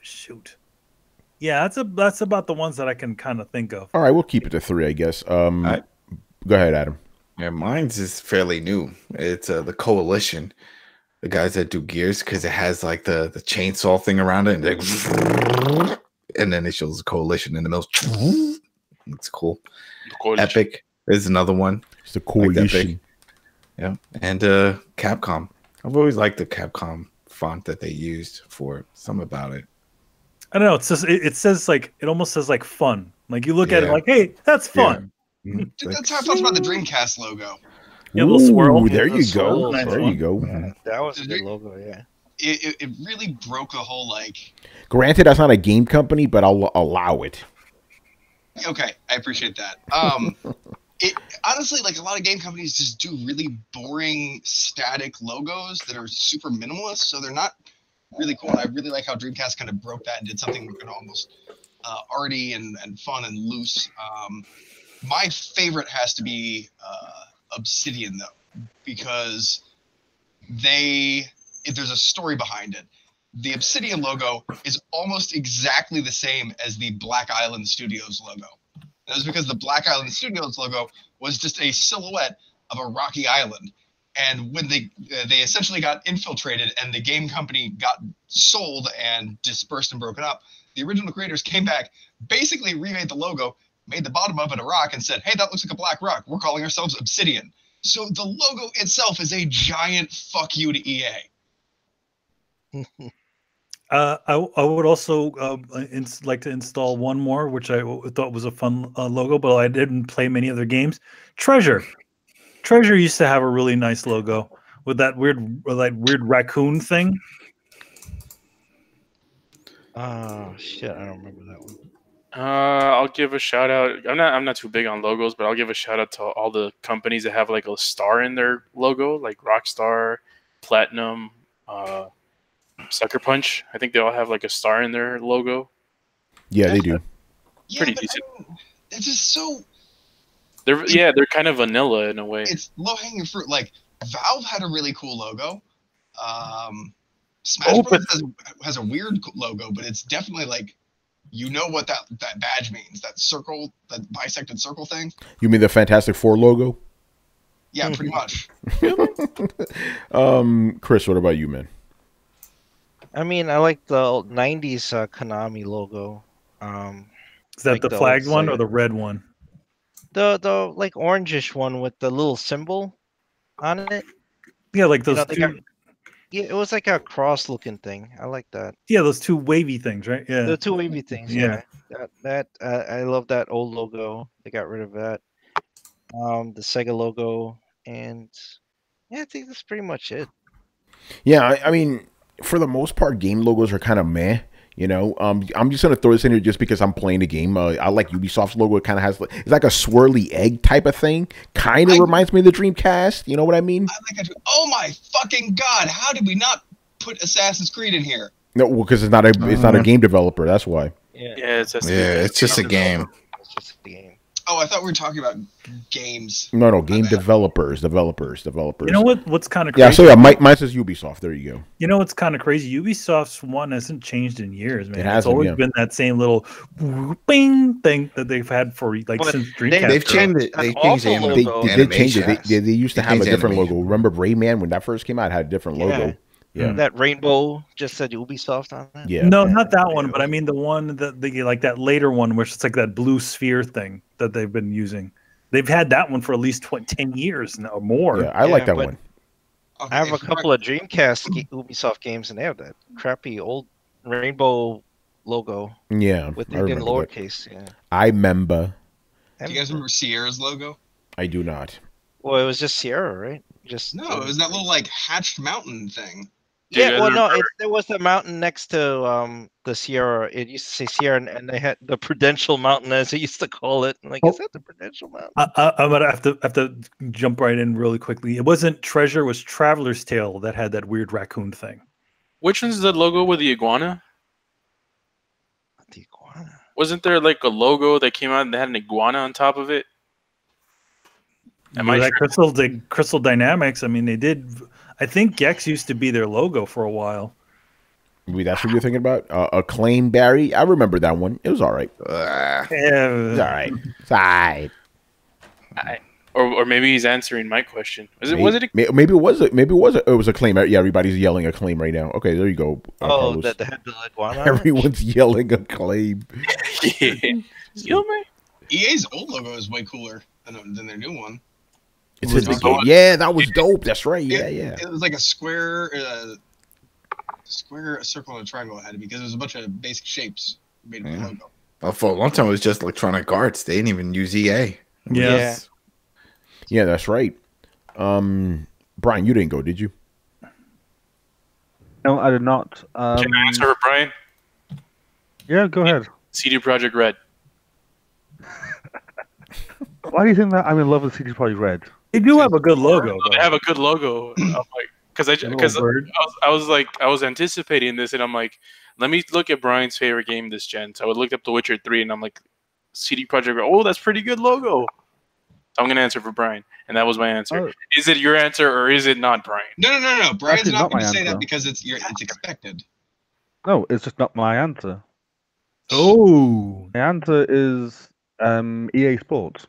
Shoot. Yeah, that's about the ones that I can kind of think of. All right, we'll keep it to 3, I guess. Go ahead, Adam. Yeah, mine's is fairly new. It's the Coalition, the guys that do Gears, because it has like the chainsaw thing around it, and then it shows the Coalition in the middle. It's cool. Epic is another one. It's the Coalition. Like yeah, and Capcom. I've always liked the Capcom font that they used for some about it. I don't know. It's just it says like it almost says like fun. Like you look at it like, hey, that's fun. Yeah. Dude, that's how I felt about the Dreamcast logo. Yeah, a little swirl. There you swirl. go. There you go. Yeah, that was a good logo. Yeah. It really broke the whole like. Granted, that's not a game company, but I'll allow it. Okay, I appreciate that. It honestly, like a lot of game companies just do really boring static logos that are super minimalist, so they're not really cool. And I really like how Dreamcast kind of broke that and did something almost arty and fun and loose. My favorite has to be Obsidian though, because there's a story behind it. The Obsidian logo is almost exactly the same as the Black Island Studios logo. That was because the Black Island Studios logo was just a silhouette of a rocky island. And when they essentially got infiltrated and the game company got sold and dispersed and broken up, the original creators came back, basically remade the logo, made the bottom of it a rock, and said, hey, that looks like a black rock. We're calling ourselves Obsidian. So the logo itself is a giant fuck you to EA. I would also like to install one more, which I thought was a fun logo, but I didn't play many other games. Treasure used to have a really nice logo with that weird raccoon thing. Oh shit, I don't remember that one. I'll give a shout out. I'm not too big on logos, but I'll give a shout out to all the companies that have like a star in their logo, like Rockstar, Platinum, Sucker Punch. I think they all have like a star in their logo. Yeah, they do. Yeah, Pretty but decent. It's just so. They're kind of vanilla in a way. It's low hanging fruit. Like Valve had a really cool logo. Smash Bros has a weird logo, but it's definitely like, you know what that badge means? That circle, that bisected circle thing. You mean the Fantastic Four logo? Yeah, pretty much. Chris, what about you, man? I mean, I like the old 90s Konami logo. Is that like the the flagged old one or Sega. the red one? The like orangish one with the little symbol on it. Yeah, like those they two. got- yeah, it was like a cross-looking thing. I like that. Yeah, those two wavy things, right? Yeah. The two wavy things. Yeah. Yeah, I love that old logo. They got rid of that. The Sega logo, and yeah, I think that's pretty much it. Yeah, I mean, for the most part, game logos are kind of meh. You know, I'm just gonna throw this in here just because I'm playing the game. I like Ubisoft's logo. It kind of has it's like a swirly egg type of thing. Kind of reminds me of the Dreamcast. You know what I mean? Oh my fucking god! How did we not put Assassin's Creed in here? No, well, because it's not a game developer. That's why. Yeah, it's just a game. it's just a game. Oh, I thought we were talking about games. No, game developers. You know what's kind of crazy? Yeah, so yeah, mine says Ubisoft. There you go. You know what's kind of crazy? Ubisoft's one hasn't changed in years, man. It hasn't, it's always yeah. been that same little bing thing that they've had for like But since Dreamcast. They've changed it. They changed the awful They logo. did change it. animation. They used to They have a changed different animation. logo. Remember Rayman when that first came out? It had a different logo. Yeah. That rainbow just said Ubisoft on it. Yeah. No, not that one, but I mean the one that like that later one, where it's like that blue sphere thing that they've been using. They've had that one for at least 10 years now or more. Yeah, I like that but- one. Okay, I have a if couple of Dreamcast Ubisoft games, and they have that crappy old rainbow logo Yeah, with I it in remember that. lowercase. Yeah. I remember. Do you guys remember Sierra's logo? I do not. Well, it was just Sierra, right? Just No, it was that little like hatched mountain thing. Do you Yeah, guys well, no, remember- there was the mountain next to the Sierra. It used to say Sierra, and they had the Prudential Mountain, as they used to call it. Like, is that the Prudential Mountain? I'm gonna have to jump right in really quickly. It wasn't Treasure, it was Traveler's Tale that had that weird raccoon thing. Which one's the logo with the iguana? The iguana. Wasn't there like a logo that came out and they had an iguana on top of it? Am I that tripping? Crystal Dynamics? I mean, they did. I think Gex used to be their logo for a while. Maybe that's what you're thinking about. Acclaim Barry. I remember that one. It was all right. It was all right. It's all right. Or maybe he's answering my question. Maybe it was Acclaim. Yeah, everybody's yelling Acclaim right now. Okay, there you go. Carlos. that they had the iguana. Everyone's yelling Acclaim. Yo, man. EA's old logo is way cooler than their new one. It's in the game. Yeah, that was dope. That's right. Yeah. It was like a square, a circle, and a triangle. It had to be because it was a bunch of basic shapes made of the logo. Well, for a long time, it was just Electronic Arts. They didn't even use EA. Yes. Yeah, that's right. Brian, you didn't go, did you? No, I did not. Can I answer for Brian? Yeah, go ahead. CD Projekt Red. Why do you think that I'm in love with CD Projekt Red? They do have a good logo. They have a good logo. I'm like, because I was anticipating this, and I'm like, let me look at Brian's favorite game this gen. So I looked up The Witcher 3, and I'm like, CD Projekt Red. Oh, that's pretty good logo. So I'm gonna answer for Brian, and that was my answer. Oh. Is it your answer or is it not, Brian? No. Brian's Actually, not not going to my say that answer. because it's expected. No, it's just not my answer. Oh, My answer is EA Sports.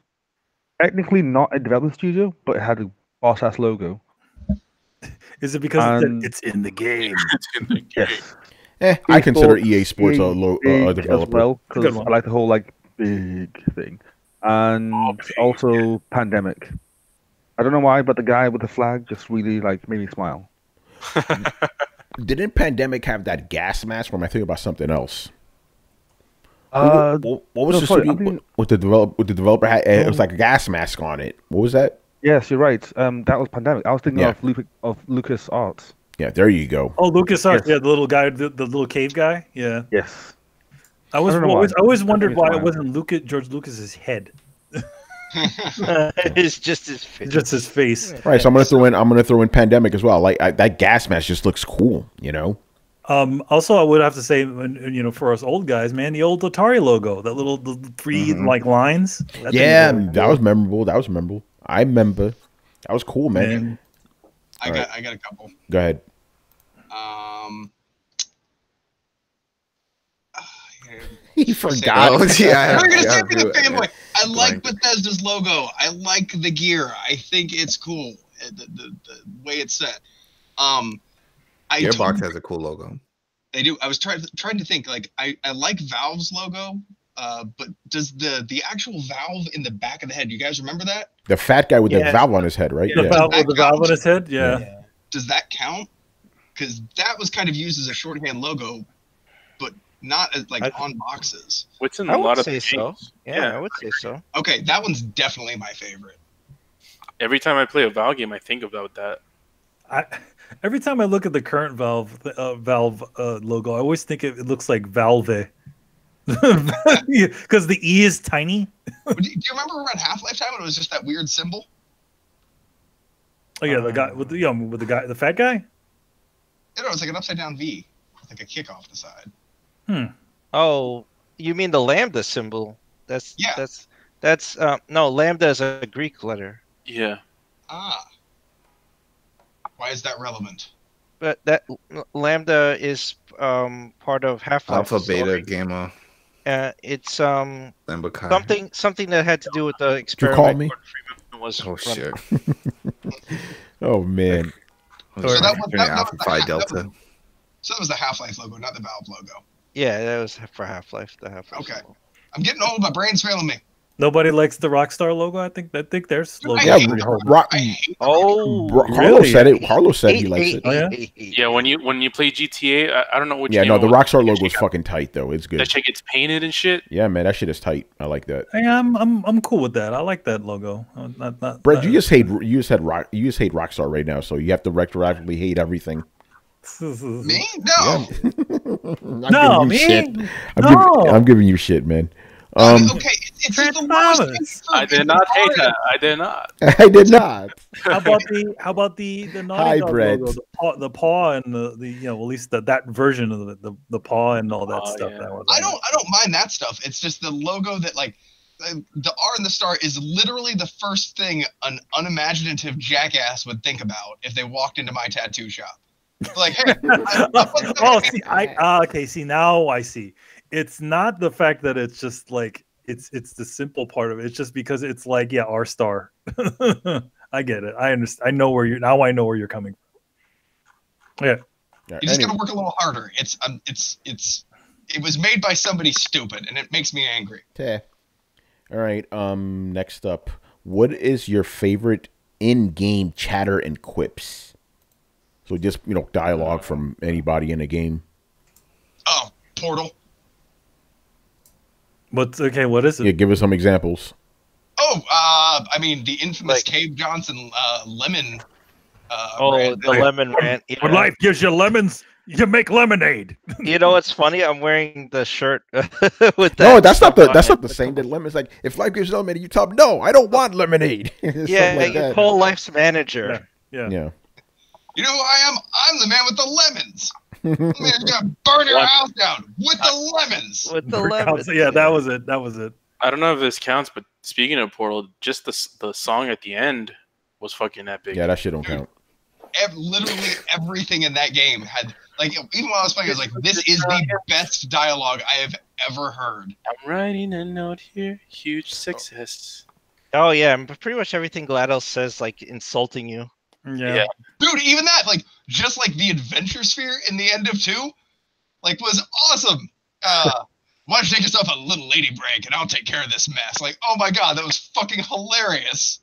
Technically not a development studio, but it had a boss-ass logo. is it because And- it's in the game? It's in the game. Yes. I consider Sports, EA Sports a big developer. as well, Good because one. I like the whole big thing, and big. also Pandemic. I don't know why, but the guy with the flag just really made me smile. Didn't Pandemic have that gas mask, or am I thinking about something else? What was no, the sorry, studio? I mean- What the developer had? It was like a gas mask on it. What was that? Yes, you're right. That was Pandemic. I was thinking Yeah. of Lucas Arts. Yeah, there you go. Oh, LucasArts, Yes. yeah, the little guy, the little cave guy. Yeah, Yes. I don't know why. always wondered why it Fine. wasn't George Lucas's head, It's just his face. just his face. All right, so I'm gonna throw in Pandemic as well. That gas mask just looks cool, you know. Also, I would have to say, for us old guys, man, the old Atari logo, the three lines. That thing Yeah, was that was memorable. I remember. That was cool, man. Man. I got a couple. Go ahead. He forgot. Oh, yeah, We're gonna yeah, say me the yeah. fanboy. I like Blank. Bethesda's logo. I like the gear. I think it's cool. The way it's set. Gearbox has a cool logo. They do. I was trying to think. I like Valve's logo. But does the actual valve in the back of the head? You guys remember that? The fat guy with the Yeah. valve on his head, right? The Yeah. valve with the valve on his head. Yeah. Does that count? Because that was kind of used as a shorthand logo, but not as on boxes. What's in I a lot would of say so. games? Yeah, I would say so. Okay, that one's definitely my favorite. Every time I play a Valve game, I think about that. Every time I look at the current Valve logo, I always think it looks like Valve, because the E is tiny. Do you remember around Half-Life time when it was just that weird symbol? Oh yeah, the guy with the fat guy. No, it's like an upside down V, with like a kick off the side. Oh, you mean the lambda symbol? That's Yeah. no, lambda is a Greek letter. Yeah. Ah. Why is that relevant? But that lambda is part of Half-Life. Alpha, beta, story. gamma, It's Lambda Chi. something that had to do with the you experiment. call me? Gordon Freeman was Oh shit. Oh man. So that was Alpha the Phi that Delta. So that was the Half-Life logo, not the Valve logo. Yeah, that was for Half-Life. The Half-Life. Okay. symbol. I'm getting old. My brain's failing me. Nobody likes the Rockstar logo. I think there's logo. Yeah, hate Rock, Oh, Carlos really? said it. Carlos said he likes it. Oh, yeah? Yeah, when you play GTA, I don't know which. Yeah, game no, it the was. Rockstar That logo shit is fucking tight though. It's good. That shit gets painted and shit. Yeah, man, that shit is tight. I like that. Yeah, I'm cool with that. I like that logo. Brett, you just hate Rockstar right now, so you have to retroactively hate everything. Me? No. No, me? I'm giving you shit, man. Okay, it's just the worst thing Transformers. for I did not hate that. I did not. I did not. How about the Naughty Dog Hybrid. logo, the paw and the at least that version of the paw and all that Oh, stuff. yeah. That was I don't mind that stuff. It's just the logo that like the R and the star is literally the first thing an unimaginative jackass would think about if they walked into my tattoo shop. Like, hey, okay. See, now I see. It's not the fact that it's just like it's the simple part of it. It's just because it's like R star. I get it. I understand. I know where you're coming from. Yeah. you just gotta work a little harder. It was made by somebody stupid, and it makes me angry. Yeah. All right. Next up, what is your favorite in-game chatter and quips? So just dialogue from anybody in a game. Oh, Portal. What is it? Yeah, give us some examples. Oh, I mean the infamous Like- Cave Johnson lemon. the lemon rant. Yeah. When life gives you lemons, you make lemonade. You know what's funny? I'm wearing the shirt with that. No, that's not stuff on it. the same. That lemon's like if life gives you lemonade, you tell them no, I don't want lemonade. Yeah, Something like your that. whole life's manager. Yeah. Yeah. You know who I am? I'm the man with the lemons. Man's gonna burn your house down with the lemons. With the lemon. Yeah, that was it. That was it. I don't know if this counts, but speaking of Portal, just the song at the end was fucking epic. Yeah, that shit don't count. Literally everything in that game had like even while I was playing, I was like, "This is the best dialogue I have ever heard." I'm writing a note here. Huge success. Oh yeah, and pretty much everything GLaDOS says like insulting you. Yeah. Dude, even that, like, just like the adventure sphere in the end of 2, like, was awesome. Why don't you take yourself a little lady break and I'll take care of this mess? Like, oh my god, that was fucking hilarious.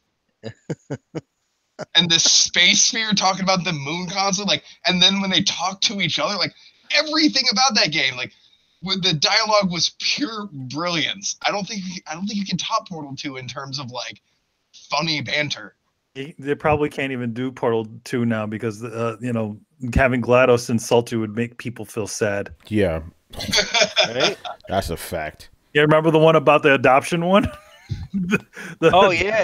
And the space sphere talking about the moon console, like, and then when they talk to each other, like, everything about that game, like, with the dialogue was pure brilliance. I don't think you can top Portal 2 in terms of like funny banter. They probably can't even do Portal 2 now because having GLaDOS insult you would make people feel sad. Yeah, Right? that's a fact. Yeah, remember the one about the adoption one? Oh yeah.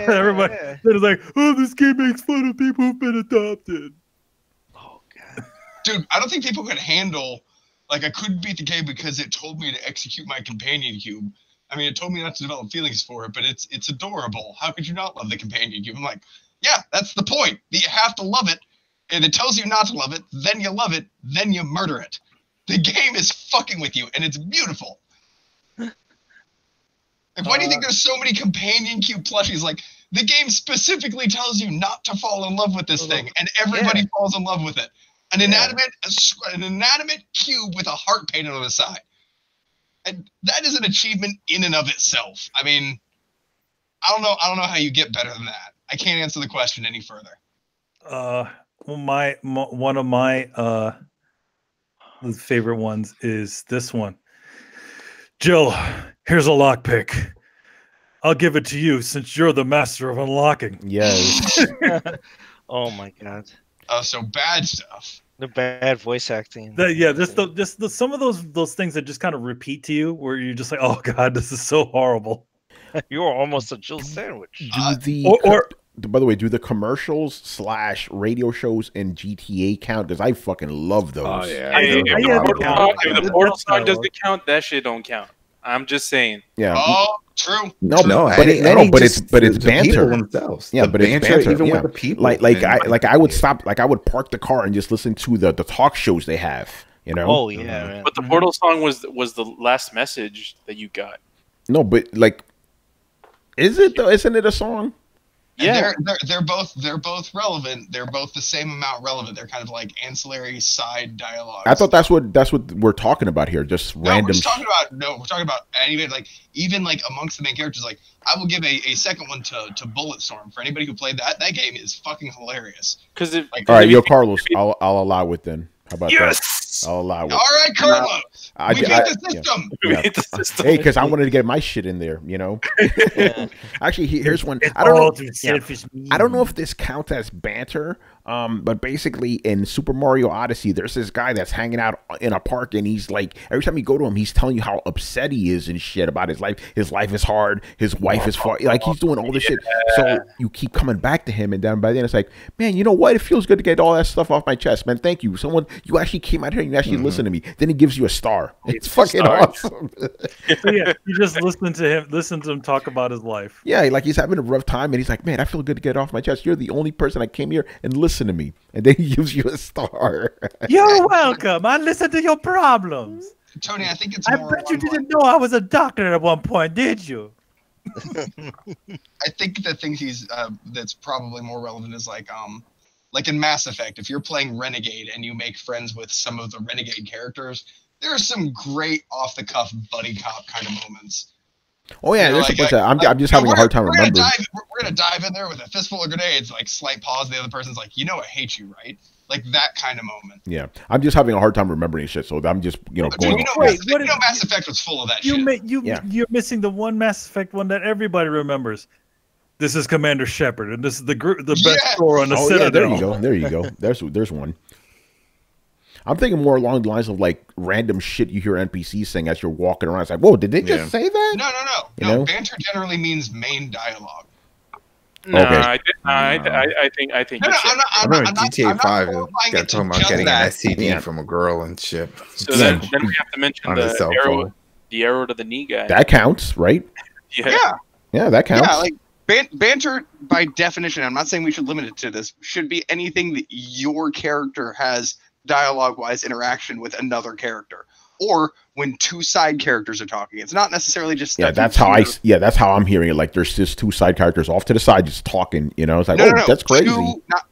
Everybody Yeah. that is like, oh, this game makes fun of people who've been adopted. Oh god. Dude, I don't think people could handle, like, I couldn't beat the game because it told me to execute my companion cube. I mean, it told me not to develop feelings for it, but it's adorable. How could you not love the companion cube? I'm like, yeah, that's the point. That you have to love it. And it tells you not to love it, then you love it, then you murder it. The game is fucking with you, and it's beautiful. Like, why do you think there's so many companion cube plushies? Like, the game specifically tells you not to fall in love with this thing, and everybody falls in love with it. An inanimate cube with a heart painted on the side. And that is an achievement in and of itself. I mean, I don't know how you get better than that. I can't answer the question any further. One of my favorite ones is this one. Jill, here's a lockpick. I'll give it to you since you're the master of unlocking. Yes. Oh my god. So bad stuff. The bad voice acting. Just some of those things that just kind of repeat to you, where you're just like, oh god, this is so horrible. You are almost a Jill sandwich. By the way, do the commercials / radio shows in GTA count? Because I fucking love those. Oh yeah. Hey, Yeah, if the Portal that's song valid. doesn't count, that shit don't count. I'm just saying. Yeah. Oh, true. No, but it's banter. People themselves. Yeah, The but it's banter. even Yeah. with the people. I would stop. Like I would park the car and just listen to the talk shows they have. You know. Oh yeah, man. But the Portal song was the last message that you got. No, but like, is it though? Isn't it a song? And they're both relevant. They're both the same amount relevant. They're kind of like ancillary side dialogues. I thought that's what we're talking about here. Just random. We're talking about anybody, like even like amongst the main characters. Like I will give a second one to Bulletstorm for anybody who played that. That game is fucking hilarious. Because like, all right, yo, Carlos, I'll allow it then. How about that? I'll allow it. All right, Carlos. We beat the system. Yeah. We hit the system. Hey, because I wanted to get my shit in there, you know. Actually, here's one. It's I don't all know. through selfish means. I don't know if this counts as banter, but basically in Super Mario Odyssey, there's this guy that's hanging out in a park, and he's like, every time you go to him, he's telling you how upset he is and shit about his life. His life is hard. His wife is far. Like he's doing all this shit. So you keep coming back to him, and then by then it's like, man, you know what? It feels good to get all that stuff off my chest, man. Thank you. You actually came out here and you actually listened to me. Then he gives you a star. It's fucking awesome. So yeah, you just listen to him talk about his life. Yeah, like he's having a rough time, and he's like, man, I feel good to get off my chest. You're the only person that came here and listened to me. And then he gives you a star. You're welcome. I listened to your problems. Tony, I think it's I more. bet you didn't know I was a doctor at one point, did you? I think the thing that's probably more relevant is like in Mass Effect, if you're playing Renegade and you make friends with some of the Renegade characters, there are some great off-the-cuff buddy cop kind of moments. Oh yeah, there's a bunch of. I'm just having a hard time remembering. We're gonna dive in there with a fistful of grenades. Like slight pause. The other person's like, you know, I hate you, right? Like that kind of moment. Yeah, I'm just having a hard time remembering shit. So I'm just going. Mass Effect was full of that shit. You're missing the one Mass Effect one that everybody remembers. This is Commander Shepard, and this is the best score on the Citadel. Yeah, there you go. There's one. I'm thinking more along the lines of like random shit you hear NPCs saying as you're walking around. It's like, whoa, did they just say that? No. Banter generally means main dialogue. No, okay. I think. I'm not GTA 5 got talking about getting an STD from a girl and shit. So then we have to mention the arrow to the knee guy. That counts, right? Yeah, that counts. Yeah, like banter by definition. I'm not saying we should limit it to this. Should be anything that your character has dialogue-wise interaction with another character, or when two side characters are talking. It's not necessarily just that's how I'm hearing it. Like there's just two side characters off to the side just talking, you know. It's like, no, that's crazy.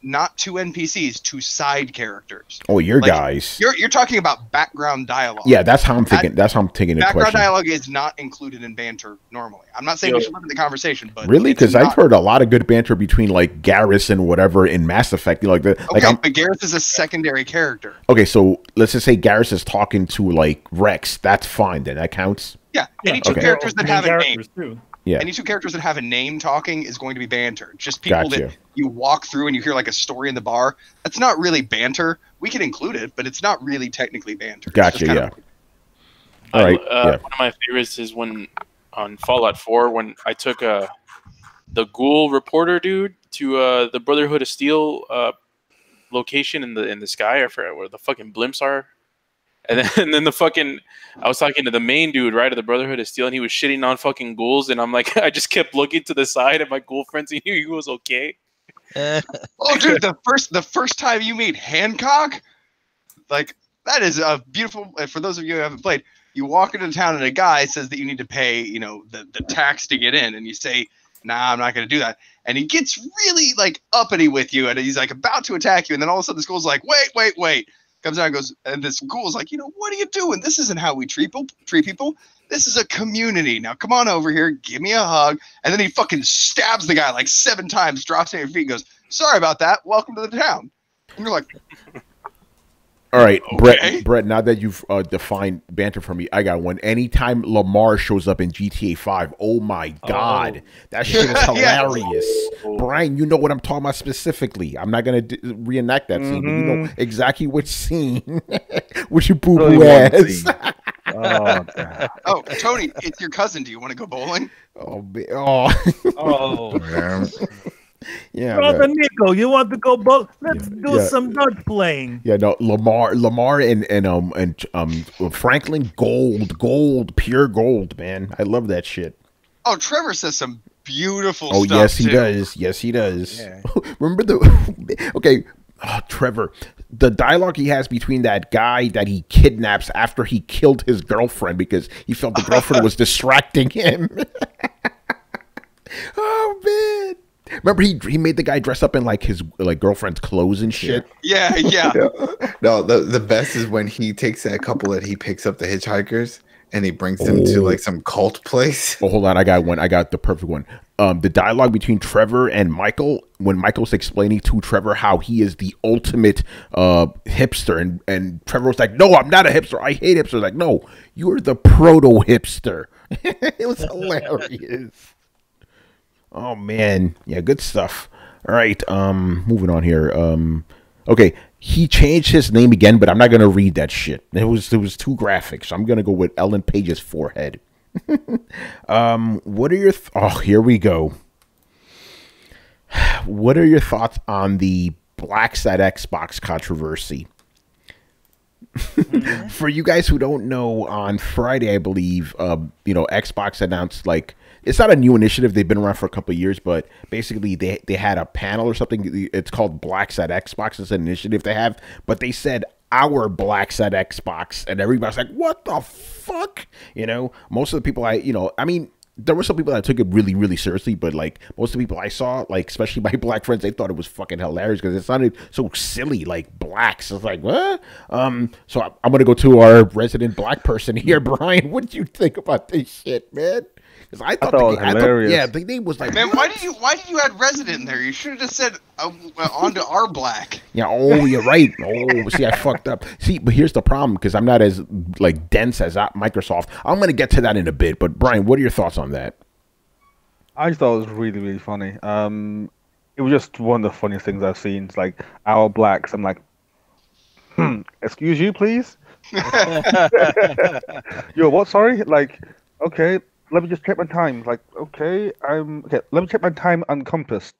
Not two NPCs, two side characters. Oh, your guys. You're talking about background dialogue. Yeah, that's how I'm thinking. That's how I'm taking it. Background dialogue is not included in banter normally. I'm not saying we should limit the conversation, but really, because I've heard a lot of good banter between like Garrus and whatever in Mass Effect. You know, but Garrus is a secondary character. Okay, so let's just say Garrus is talking to like Rex. That's fine. Then that counts. Yeah, any two characters that have a name. Too. Yeah. Any two characters that have a name talking is going to be banter. Just people that you walk through and you hear like a story in the bar. That's not really banter. We can include it, but it's not really technically banter. Gotcha. Yeah. All right. One of my favorites is when on Fallout 4 when I took the ghoul reporter dude to the Brotherhood of Steel location in the sky. I forget where the fucking blimps are. And then I was talking to the main dude, right, of the Brotherhood of Steel, and he was shitting on fucking ghouls, and I'm like, I just kept looking to the side, and my ghoul friends, he knew he was okay. Oh, dude, the first time you meet Hancock, like that is a beautiful. For those of you who haven't played, you walk into town, and a guy says that you need to pay, the tax to get in, and you say, nah, I'm not going to do that. And he gets really like uppity with you, and he's like about to attack you, and then all of a sudden this ghoul's like, wait. Comes out and goes, and this ghoul's like, what are you doing? This isn't how we treat people. This is a community. Now come on over here, give me a hug. And then he fucking stabs the guy like 7 times, drops on your feet, and goes, sorry about that. Welcome to the town. And you're like, all right, okay. Brett. Now that you've defined banter for me, I got one. Anytime Lamar shows up in GTA 5, oh my god, that shit is hilarious. Brian, you know what I'm talking about specifically. I'm not gonna reenact that scene, but you know exactly which scene, which you boo boo ass. Oh, Tony, it's your cousin. Do you want to go bowling? Yeah, Brother Nico, you want to go bowling? Let's do some dart playing. Yeah, no, Lamar and Franklin, pure gold, man. I love that shit. Oh, Trevor says some beautiful stuff. Oh, yes, he too. does. Yes, he does. Yeah. Remember Trevor, the dialogue he has between that guy that he kidnaps after he killed his girlfriend because he felt the girlfriend was distracting him. Oh man. Remember he made the guy dress up in like his like girlfriend's clothes and shit. Yeah. No, the best is when he takes that couple that he picks up the hitchhikers and he brings them to like some cult place. Oh, hold on, I got one. I got the perfect one. The dialogue between Trevor and Michael, when Michael's explaining to Trevor how he is the ultimate hipster, and Trevor was like, "No, I'm not a hipster. I hate hipsters." Like, no, you're the proto hipster. It was hilarious. Oh man, yeah, good stuff. All right, moving on here. Okay, he changed his name again, but I'm not gonna read that shit. It was too graphic, so I'm gonna go with Ellen Page's forehead. What are your here we go. What are your thoughts on the Black Side Xbox controversy? For you guys who don't know, on Friday, I believe, Xbox announced, like, it's not a new initiative. They've been around for a couple of years, but basically they had a panel or something. It's called Black Side Xbox. It's an initiative they have, but they said our Black Side Xbox, and everybody's like, what the fuck? Most of the people there were some people that took it really, really seriously, but like most of the people I saw, like especially my black friends, they thought it was fucking hilarious because it sounded so silly, like blacks. So it's like, what? So I'm gonna go to our resident black person here, Brian. What did you think about this shit, man? Because I thought it was hilarious. The name was like, man, why did you add resident in there? You should have just said on to our black. Yeah. Oh, you're right. Oh, see, I fucked up. See, but here's the problem, because I'm not as like dense as Microsoft. I'm gonna get to that in a bit. But Brian, what are your thoughts on that? I just thought it was really, really funny. It was just one of the funniest things I've seen. It's like our blacks. I'm like, excuse you, please. Yo, what? Sorry. Like, okay. Let me just check my time. Like, okay, okay. Let me check my time on Compass.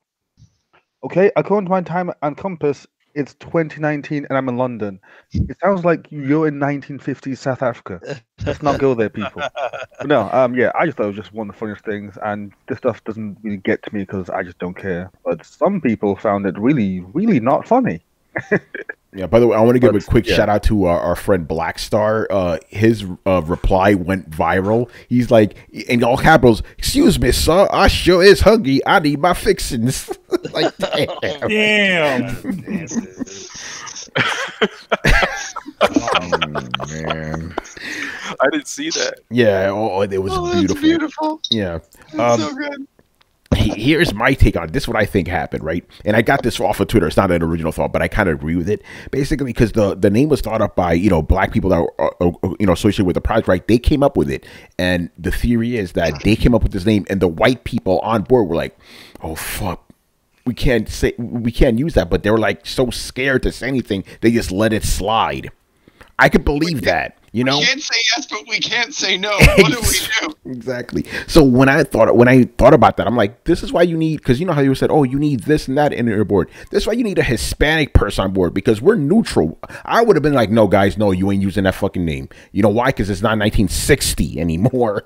Okay, according to my time on Compass, it's 2019 and I'm in London. It sounds like you're in 1950s South Africa. Let's not go there, people. But no, yeah, I just thought it was just one of the funniest things, and this stuff doesn't really get to me because I just don't care. But some people found it really, really not funny. Yeah, by the way, I want to give a quick shout out to our friend Blackstar. His reply went viral. He's like, in all capitals, "Excuse me, sir, I sure is hungry. I need my fixings." Like, damn. Oh, man. I didn't see that. Yeah, it was beautiful. Beautiful. Yeah. That's so good. Here's my take on it. This is what I think happened, right? And I got this off of Twitter. It's not an original thought, but I kind of agree with it. Basically, because the name was thought up by, black people that are, associated with the project, right? They came up with it. And the theory is that they came up with this name, and the white people on board were like, oh, fuck. We can't use that. But they were like so scared to say anything, they just let it slide. I could believe that. We can't say yes, but we can't say no. What do we do? Exactly. So when I thought about that, I'm like, this is why you need, because you know how you said, oh, you need this and that in your board. This is why you need a Hispanic person on board, because we're neutral. I would have been like, no, guys, no, you ain't using that fucking name. You know why? Because it's not 1960 anymore.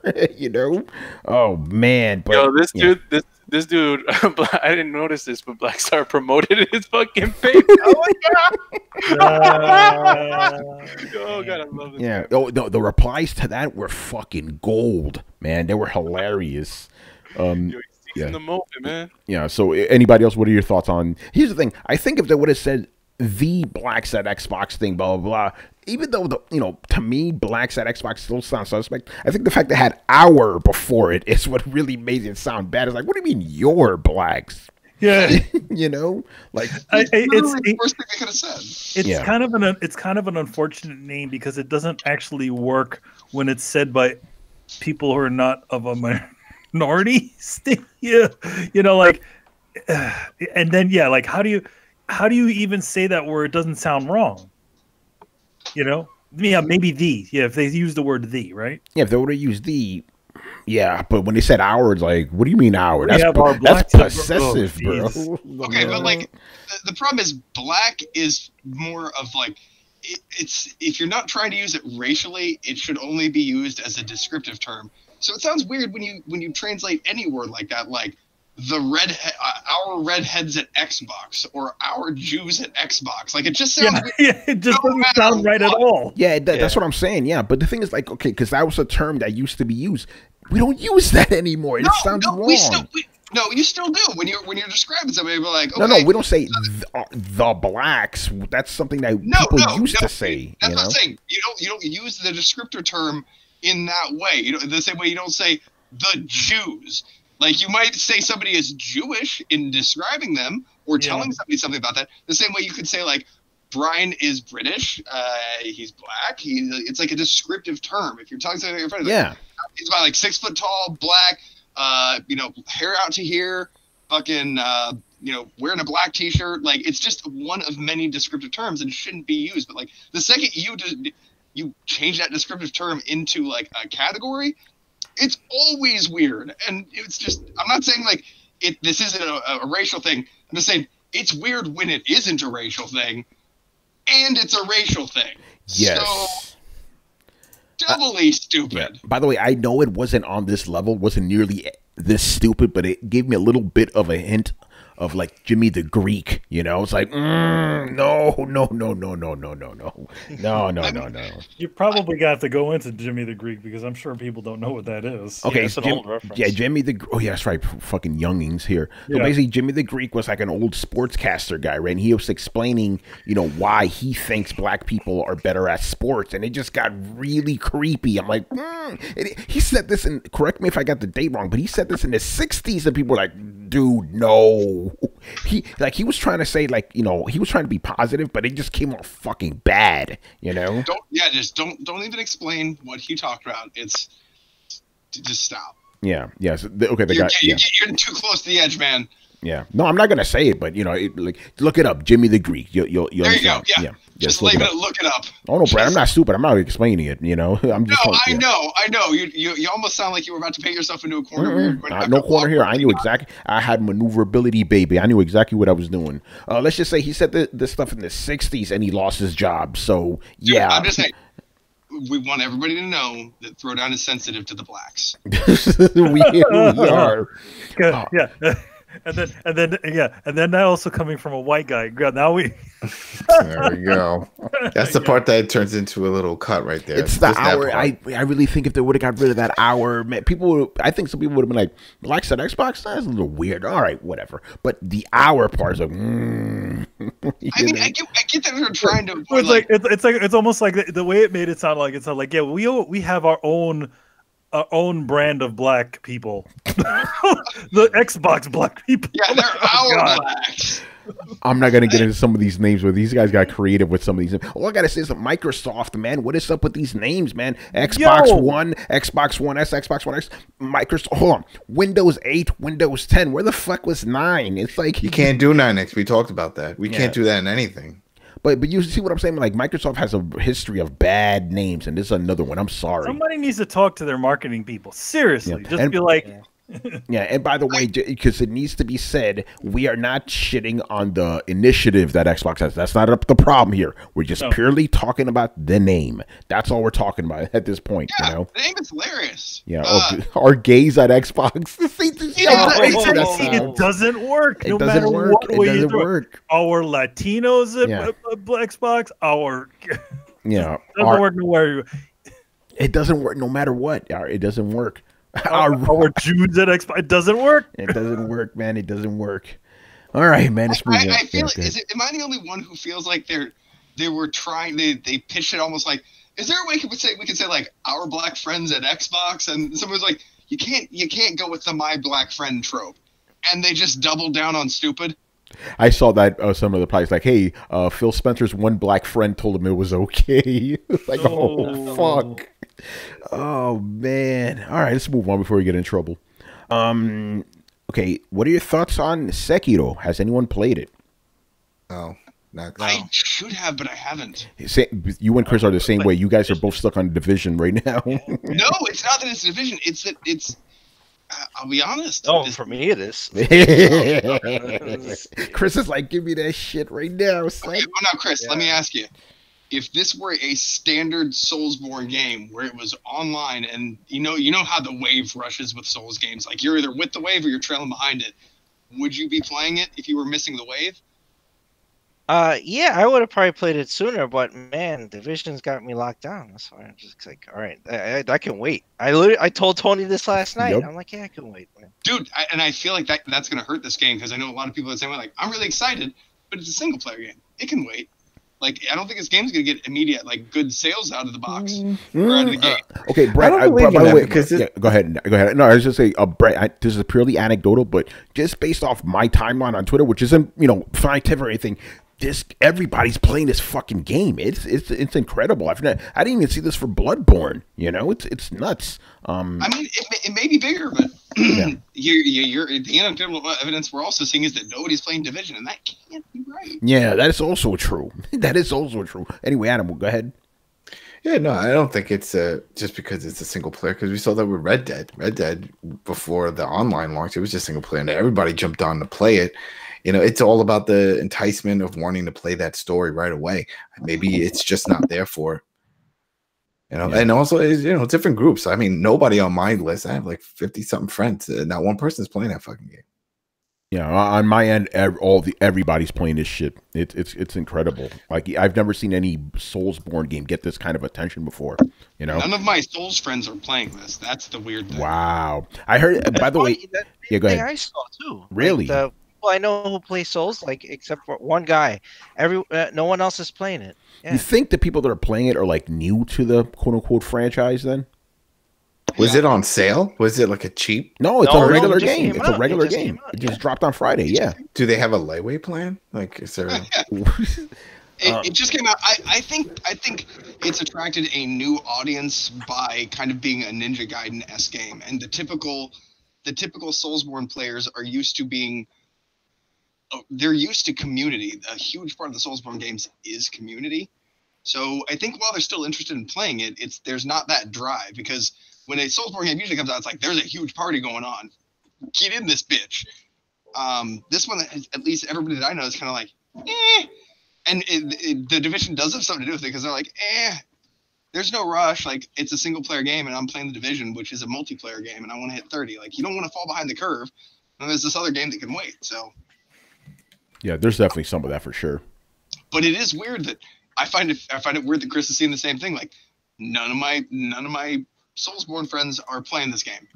Oh man. But, This dude, I didn't notice this, but Blackstar promoted his fucking page. Oh my god! Oh god, I love it. Yeah. Oh, the replies to that were fucking gold, man. They were hilarious. In the moment, man. Yeah. So, anybody else? What are your thoughts on? Here's the thing. I think if they would have said the Black Side Xbox thing, blah blah blah. Even though to me, Black Side Xbox still sounds suspect. I think the fact they had "our" before it is what really made it sound bad. It's like, what do you mean your blacks? Yeah, it's the worst thing they could have said. It's kind of an unfortunate name because it doesn't actually work when it's said by people who are not of a minority. And then like how do you even say that where it doesn't sound wrong? Yeah, maybe the. Yeah, if they use the word the, right? Yeah, if they would have used the. Yeah, but when they said our, it's like, what do you mean our? That's possessive, bro. Okay, but like, the problem is black is more of like, it's if you're not trying to use it racially, it should only be used as a descriptive term. So it sounds weird when you translate any word like that, like our redheads at Xbox or our Jews at Xbox. Like, it just sounds weird. Yeah, it just No doesn't matter sound right at what. all. Yeah, that's what I'm saying. Yeah, but the thing is, like, okay, because that was a term that used to be used. We don't use that anymore. It sounds wrong. No, you still do when you're describing somebody. We're like, okay, No, we don't say the blacks. That's something that people used to say. That's what I'm saying. You don't use the descriptor term in that way. You know, the same way you don't say the Jews. Like, you might say somebody is Jewish in describing them or telling somebody something about that. The same way you could say, like, Brian is British. He's black. It's like a descriptive term. If you're telling somebody in front of them, he's about like 6 foot tall, black. Hair out to here, fucking, wearing a black t-shirt. Like, it's just one of many descriptive terms and shouldn't be used. But like, the second you change that descriptive term into like a category, it's always weird. And it's just, I'm not saying like this isn't a racial thing. I'm just saying it's weird when it isn't a racial thing, and it's a racial thing. Yes. So, doubly stupid. Yeah. By the way, I know it wasn't on this level, wasn't nearly this stupid, but it gave me a little bit of a hint of like Jimmy the Greek. You know, it's like no. You probably got to go into Jimmy the Greek because I'm sure people don't know what that is. Okay, it's an old reference. Yeah, Jimmy the. Oh, yeah, that's right. Fucking youngings here. So Yeah. basically, Jimmy the Greek was like an old sportscaster guy, right? And he was explaining, why he thinks black people are better at sports, and it just got really creepy. I'm like, he said this, and correct me if I got the date wrong, but he said this in the '60s, and people were like, dude, no. He was trying to say, like, he was trying to be positive, but it just came off fucking bad, Don't even explain what he talked about. It's just stop. Yeah. So okay. You're too close to the edge, man. Yeah. No, I'm not gonna say it, but look it up, Jimmy the Greek. You'll there you go. understand. Yeah. Just look it up. Oh no, Brad, I'm not stupid. I'm not explaining it. I'm just. I know. You almost sound like you were about to paint yourself into a corner. No corner here. I knew exactly. I had maneuverability, baby. I knew exactly what I was doing. Let's just say he said this stuff in the '60s, and he lost his job. So yeah. I'm just saying. We want everybody to know that Throwdown is sensitive to the blacks. we are. Yeah. And then that also coming from a white guy. Now we. There we go. That's the part that turns into a little cut right there. It's the hour. I really think if they would have got rid of that hour, man, I think some people would have been like, blacks at Xbox? That's a little weird. All right, whatever. But the hour part is like, I mean, I get that we're trying to. It's almost like the way it made it sound like we have our own brand of black people. The Xbox black people. Yeah, they're our blacks. I'm not gonna get into some of these names, but these guys got creative with some of these. All I gotta say is that Microsoft, man, what is up with these names, man? Xbox One, Xbox One S, Xbox One X, Microsoft. Hold on, Windows 8, Windows 10. Where the fuck was 9? It's like you can't do 9X. We talked about that. We can't do that in anything. But you see what I'm saying? Like, Microsoft has a history of bad names, and this is another one. I'm sorry. Somebody needs to talk to their marketing people. Seriously, just be like. Yeah, and by the way, because it needs to be said, we are not shitting on the initiative that Xbox has. That's not the problem here. We're just purely talking about the name. That's all we're talking about at this point. The name is hilarious. Yeah, our gays at Xbox. It doesn't work. It doesn't work. It doesn't work. Our Latinos at Xbox. Yeah, doesn't work nowhere. It doesn't work no matter what. It doesn't work. Our Jews at Xbox. It doesn't work. It doesn't work, man. It doesn't work. All right, man. I feel am I the only one who feels like they were trying? They pitched it almost like, is there a way we could say like our black friends at Xbox? And someone was like, you can't go with the my black friend trope, and they just doubled down on stupid. I saw that some of the replies like, hey, Phil Spencer's one black friend told him it was okay. Like, oh fuck. Oh man. All right, let's move on before we get in trouble. Okay, what are your thoughts on Sekiro? Has anyone played it? No, not. I should have, but I haven't. You and Chris are the same way. You guys are both stuck on Division right now. No, it's not that it's Division. It's that it's. I'll be honest. Oh, for me it is. Chris is like, give me that shit right now. Okay, well, now, Chris, let me ask you. if this were a standard Soulsborne game where it was online, and you know how the wave rushes with Souls games, like you're either with the wave or you're trailing behind it. Would you be playing it if you were missing the wave? Yeah, I would have probably played it sooner, but man, Division's got me locked down. That's why I'm just like, all right, I can wait. I told Tony this last night. Yep. I'm like, yeah, I can wait, man. Dude, I feel like that's going to hurt this game because I know a lot of people are saying, like, I'm really excited, but it's a single player game. It can wait. Like, I don't think this game's going to get immediate, like, good sales out of the box or out of the gate. Okay, Brett, I don't believe by in the that way, because yeah, go ahead. No, I was just say, Brett, this is purely anecdotal, but just based off my timeline on Twitter, which isn't, scientific or anything, everybody's playing this fucking game. It's incredible. I didn't even see this for Bloodborne. It's nuts. I mean, it may be bigger, but Yeah. the anecdotal evidence we're also seeing is that nobody's playing Division, and that can't be right. Yeah, that is also true. That is also true. Anyway, Adam, go ahead. Yeah, no, I don't think it's just because it's a single player, because we saw that with Red Dead. Red Dead, before the online launch, it was just single player, and everybody jumped on to play it. It's all about the enticement of wanting to play that story right away. Maybe it's just not there for it. And also, different groups. I mean, nobody on my list. I have like 50-something friends. Not one person's playing that fucking game. Yeah, on my end, everybody's playing this shit. It's incredible. Like, I've never seen any Soulsborne game get this kind of attention before. None of my Souls friends are playing this. That's the weird thing. Wow. I heard. By the way, yeah, go ahead. I saw too. Really? Like, I know who plays Souls, like except for one guy. No one else is playing it. Yeah. You think the people that are playing it are like new to the quote unquote franchise? Then was it on sale? Was it like a cheap? No, it's a regular it just game. came It's a out. regular It just game. came out, It just dropped on Friday. Yeah. Do they have a layaway plan? Like, is there? It just came out. I think it's attracted a new audience by kind of being a Ninja Gaiden-esque game, and the typical Soulsborne players are used to being. They're used to community. A huge part of the Soulsborne games is community. So I think while they're still interested in playing it, there's not that drive, because when a Soulsborne game usually comes out, it's like there's a huge party going on. Get in this bitch. This one, at least everybody that I know, is kind of like, eh. And the Division does have something to do with it, because they're like, there's no rush. Like, it's a single player game, and I'm playing the Division, which is a multiplayer game, and I want to hit 30. Like, you don't want to fall behind the curve. And there's this other game that can wait. So. Yeah, there's definitely some of that for sure. But it is weird that I find it weird that Chris is seeing the same thing. Like, none of my Soulsborne friends are playing this game.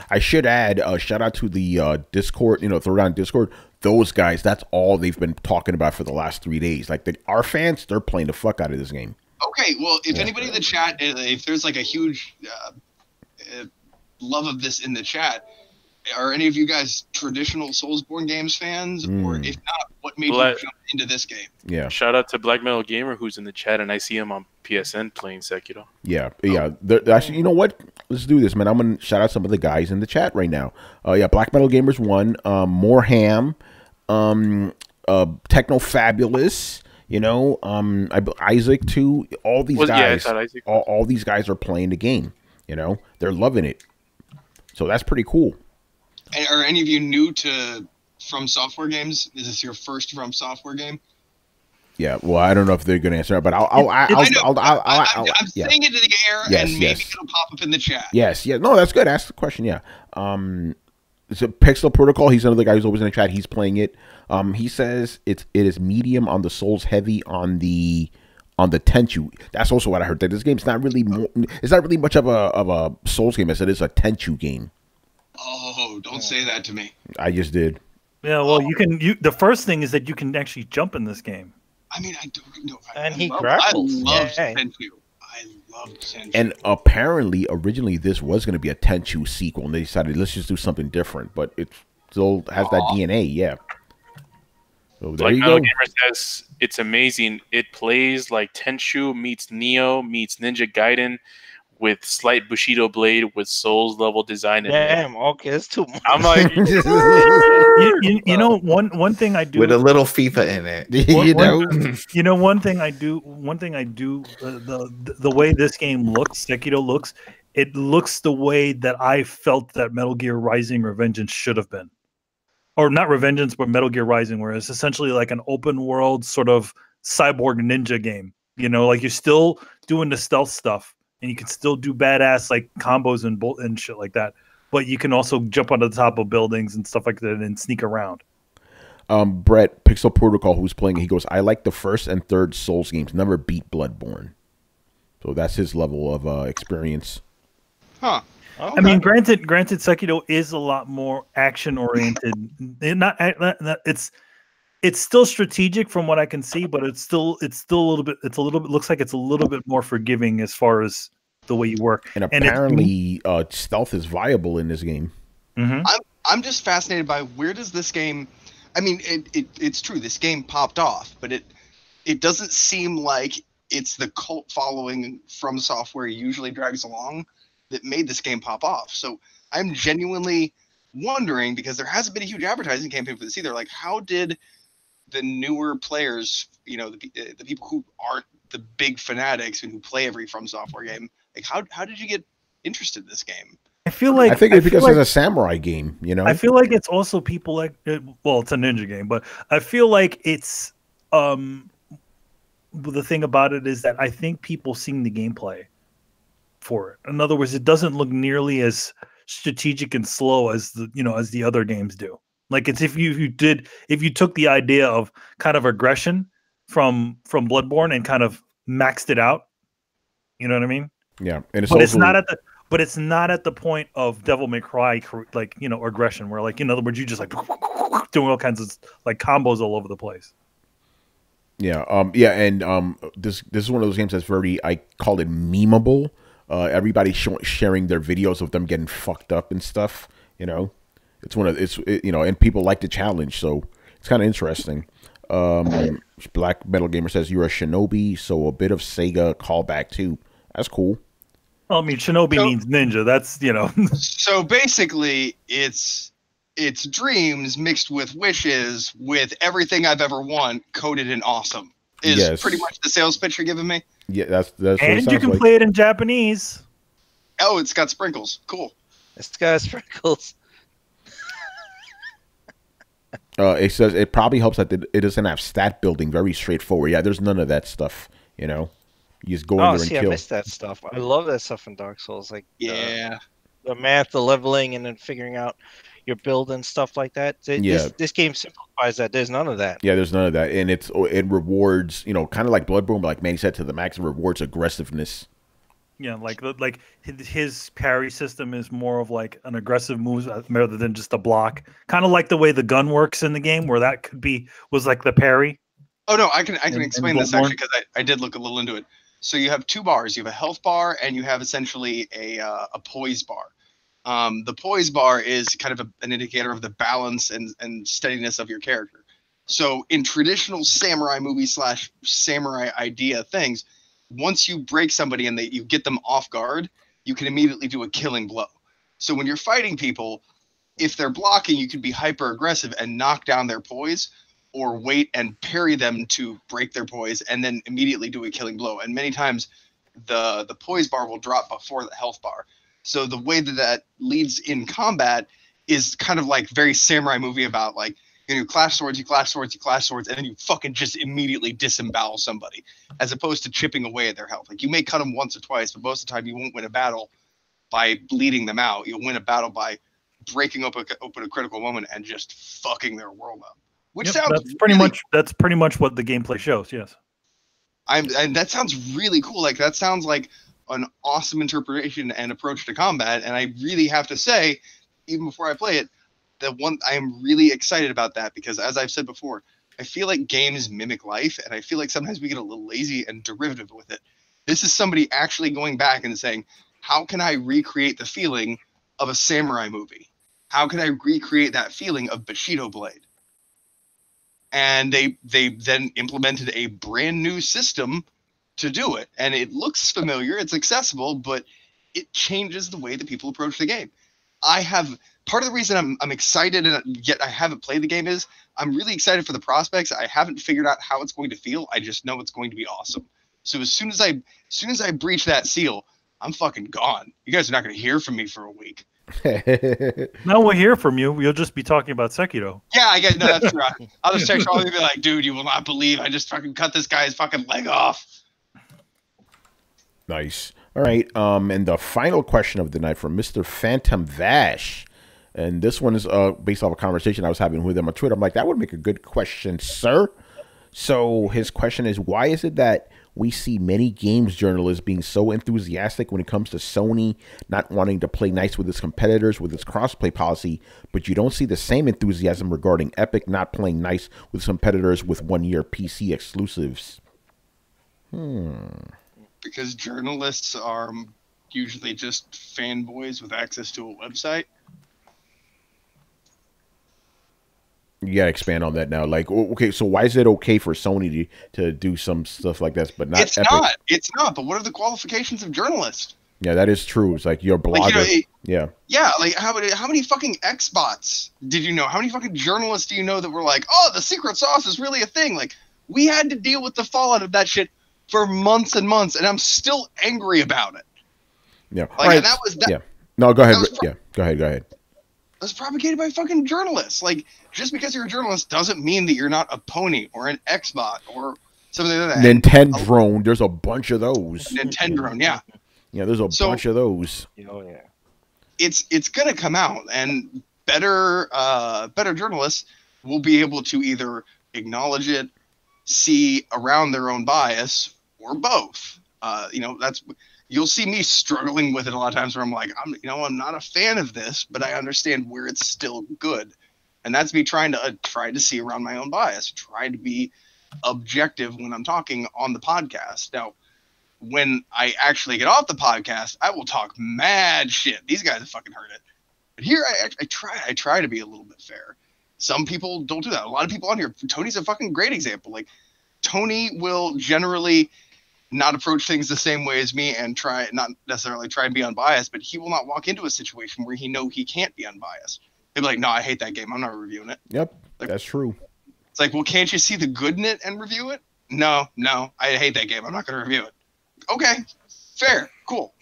I should add a shout out to the Discord, Throwdown Discord. Those guys, that's all they've been talking about for the last 3 days. Like, our fans, they're playing the fuck out of this game. Okay, well, if anybody in the chat, if there's like a huge love of this in the chat, are any of you guys traditional Soulsborne games fans? Or if not, what made you jump into this game? Yeah. Shout out to Black Metal Gamer, who's in the chat, and I see him on PSN playing Sekiro. Yeah. Actually, you know what? Let's do this, man. I'm going to shout out some of the guys in the chat right now. Black Metal Gamers 1, Moreham, Techno Fabulous, Isaac 2, all these guys. Yeah, all these guys are playing the game. They're loving it. So that's pretty cool. And are any of you new to From Software games? Is this your first From Software game? Yeah, well, I don't know if they're going to answer, but I'm saying it in the air, and maybe it'll pop up in the chat. Yes, yeah, no, that's good. Ask the question. Yeah, it's a Pixel Protocol. He's another guy who's always in the chat. He's playing it. He says it is medium on the Souls, heavy on the Tenchu. That's also what I heard. That this game's not really it's not really much of a Souls game as it is a Tenchu game. Oh, don't say that to me. I just did. Yeah, well, the first thing is that you can actually jump in this game. I mean, I don't know. And he grapples. I love Tenchu. I love Tenchu. And apparently, originally, this was going to be a Tenchu sequel, and they decided, let's just do something different. But it still has that DNA, yeah. So there you go. Gamer says it's amazing. It plays like Tenchu meets Neo meets Ninja Gaiden, with slight Bushido blade with Souls level design. Damn, okay, that's too much. I'm like, one thing I do with a little FIFA in it. One thing I do. The way this game looks, Sekiro looks. It looks the way that I felt that Metal Gear Rising: Revengeance should have been, or not Revengeance, but Metal Gear Rising, where it's essentially like an open world sort of cyborg ninja game. You know, like you're still doing the stealth stuff, and you can still do badass like combos and shit like that. But you can also jump onto the top of buildings and stuff like that and sneak around. Brett, Pixel Protocol, who's playing it, he goes, I like the first and third Souls games. Never beat Bloodborne. So that's his level of experience. Huh. Okay. I mean, granted, Sekiro is a lot more action oriented. It's still strategic from what I can see, but it's still a little bit. Looks like it's a little bit more forgiving as far as the way you work. And apparently, stealth is viable in this game. Mm-hmm. I'm just fascinated by where does this game. I mean, it's true. This game popped off, but it doesn't seem like it's the cult following from software usually drags along that made this game pop off. So I'm genuinely wondering, because there hasn't been a huge advertising campaign for this either. Like, how did the newer players, you know, the people who aren't the big fanatics and who play every From Software game, like how did you get interested in this game? I think it's because it's a samurai game, you know? I feel like it's also people like, well, it's a ninja game, but I feel like it's, the thing about it is that I think people sing the gameplay for it. In other words, it doesn't look nearly as strategic and slow as the other games do. Like it's if you took the idea of kind of aggression from Bloodborne and kind of maxed it out. You know what I mean? Yeah, and it's not at the point of Devil May Cry, like, you know, aggression, where, like, in other words, you just like doing all kinds of like combos all over the place. Yeah, this is one of those games that's very, I call it memeable. Everybody sharing their videos of them getting fucked up and stuff. You know, and people like the challenge, so it's kind of interesting. Black Metal Gamer says you're a shinobi, so a bit of Sega callback too. That's cool. Well, I mean, shinobi means ninja. That's, you know. So basically, it's dreams mixed with wishes with everything I've ever want coded in awesome. Is pretty much the sales pitch you're giving me. Yeah, that's and you can play it in Japanese. Oh, it's got sprinkles. Cool. It's got sprinkles. It says it probably helps that it doesn't have stat building. Very straightforward. Yeah, there's none of that stuff. You know, you just go in there and kill. I missed that stuff. I love that stuff in Dark Souls. Like, yeah, the math, the leveling, and then figuring out your build and stuff like that. This game simplifies that. There's none of that. Yeah, there's none of that, and it rewards, you know, kind of like Bloodborne, but like Manny said, to the max. It rewards aggressiveness. Yeah, like his parry system is more of like an aggressive move rather than just a block. Kind of like the way the gun works in the game, where that was like the parry. Oh no, I can explain this actually, because I did look a little into it. So you have two bars. You have a health bar and you have essentially a poise bar. The poise bar is kind of an indicator of the balance and steadiness of your character. So in traditional samurai movie / samurai idea things, once you break somebody and you get them off guard, you can immediately do a killing blow. So when you're fighting people, if they're blocking, you can be hyper aggressive and knock down their poise, or wait and parry them to break their poise and then immediately do a killing blow. And many times the poise bar will drop before the health bar. So the way that leads in combat is kind of like very samurai movie about, like, you clash swords, and then you fucking just immediately disembowel somebody, as opposed to chipping away at their health. Like, you may cut them once or twice, but most of the time you won't win a battle by bleeding them out. You'll win a battle by breaking open a critical moment and just fucking their world up. Which sounds that's pretty much what the gameplay shows. Yes, and that sounds really cool. Like, that sounds like an awesome interpretation and approach to combat. And I really have to say, even before I play it, I am really excited about that, because, as I've said before, I feel like games mimic life, and I feel like sometimes we get a little lazy and derivative with it. This is somebody actually going back and saying, how can I recreate the feeling of a samurai movie? How can I recreate that feeling of Bushido Blade? And they then implemented a brand new system to do it. And it looks familiar, it's accessible, but it changes the way that people approach the game. Part of the reason I'm excited, and yet I haven't played the game, is I'm really excited for the prospects. I haven't figured out how it's going to feel. I just know it's going to be awesome. So as soon as I breach that seal, I'm fucking gone. You guys are not going to hear from me for a week. Now we'll hear from you. You'll just be talking about Sekiro. Yeah, I guess. No, that's true. I'll just text all of you and be like, dude, you will not believe I just fucking cut this guy's fucking leg off. Nice. All right. And the final question of the night from Mr. Phantom Vash. And this one is based off a conversation I was having with him on Twitter. I'm like, that would make a good question, sir. So his question is, why is it that we see many games journalists being so enthusiastic when it comes to Sony not wanting to play nice with its competitors with its crossplay policy, but you don't see the same enthusiasm regarding Epic not playing nice with its competitors with one-year PC exclusives? Because journalists are usually just fanboys with access to a website. You gotta expand on that now. Like, okay, so why is it okay for Sony to do some stuff like this, but not It's Epic? not. It's not. But what are the qualifications of journalist? Yeah, that is true. It's like you're a blogger. Like, yeah. Yeah, like how many fucking Xbots did you know? How many fucking journalists do you know that were like, oh, the secret sauce is really a thing? Like, we had to deal with the fallout of that shit for months and months, and I'm still angry about it. Yeah. Like, right. and that was that. Yeah. No, go ahead. was Yeah. Go ahead. Go ahead. Was propagated by fucking journalists. Like, just because you're a journalist doesn't mean that you're not a pony or an Xbot or something like that. Nintendo. There's a bunch of those. Nintendo, yeah. Yeah, there's a bunch of those. Oh yeah. It's gonna come out, and better journalists will be able to either acknowledge it, see around their own bias, or both. You'll see me struggling with it a lot of times where I'm like, I'm not a fan of this, but I understand where it's still good, and that's me trying to see around my own bias, try to be objective when I'm talking on the podcast. Now, when I actually get off the podcast, I will talk mad shit. These guys have fucking heard it, but here I try to be a little bit fair. Some people don't do that. A lot of people on here. Tony's a fucking great example. Like, Tony will generally not approach things the same way as me and not necessarily try and be unbiased, but he will not walk into a situation where he can't be unbiased. He'll be like, no, I hate that game. I'm not reviewing it. Yep, like, that's true. It's like, well, can't you see the good in it and review it? No, I hate that game. I'm not going to review it. Okay, fair, cool.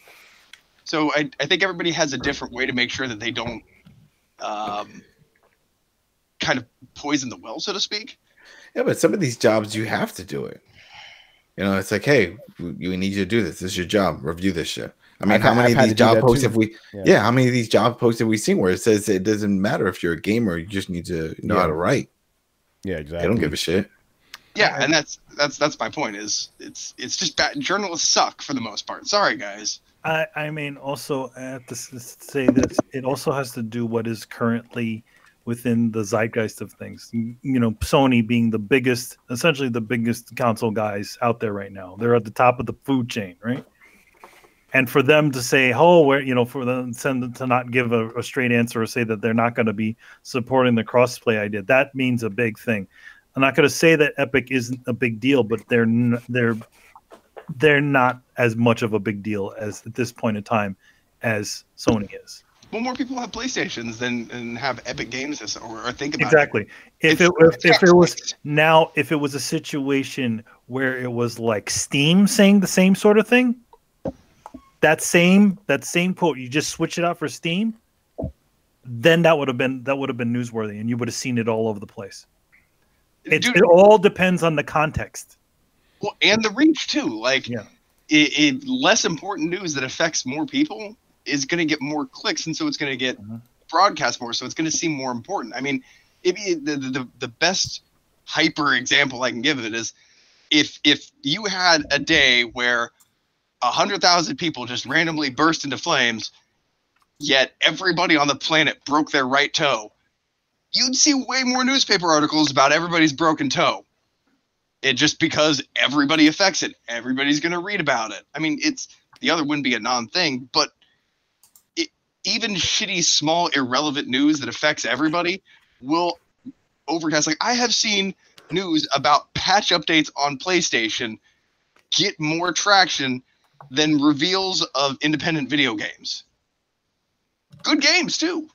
So I think everybody has a different way to make sure that they don't kind of poison the well, so to speak. Yeah, but some of these jobs, you have to do it. It's like, hey, we need you to do this. This is your job. Review this shit. I mean, how many of these job posts have we? Yeah, how many of these job posts have we seen where it says it doesn't matter if you're a gamer, you just need to know how to write. Yeah, exactly. They don't give a shit. Yeah, and that's my point. Is it's just bad. Journalists suck for the most part. Sorry, guys. I mean, also I have to say that it also has to do what is currently within the zeitgeist of things. Sony being essentially the biggest console guys out there right now. They're at the top of the food chain, right? And for them to say, for them to not give a straight answer or say that they're not going to be supporting the crossplay idea, that means a big thing. I'm not going to say that Epic isn't a big deal, but they're not as much of a big deal as at this point in time as Sony is. Well, more people have PlayStations than have Epic Games or think about exactly. it. If it was a situation where it was like Steam saying the same sort of thing, that same quote, you just switch it out for Steam, then that would have been newsworthy, and you would have seen it all over the place. It all depends on the context. Well, and the reach too. Like, less important news that affects more people is going to get more clicks, and so it's going to get broadcast more, so it's going to seem more important. I mean, the best hyper example I can give of it is if you had a day where 100,000 people just randomly burst into flames, yet everybody on the planet broke their right toe, you'd see way more newspaper articles about everybody's broken toe. It just because everybody affects it. Everybody's going to read about it. I mean, the other wouldn't be a non-thing, but even shitty, small, irrelevant news that affects everybody will overcast. Like, I have seen news about patch updates on PlayStation get more traction than reveals of independent video games. Good games, too.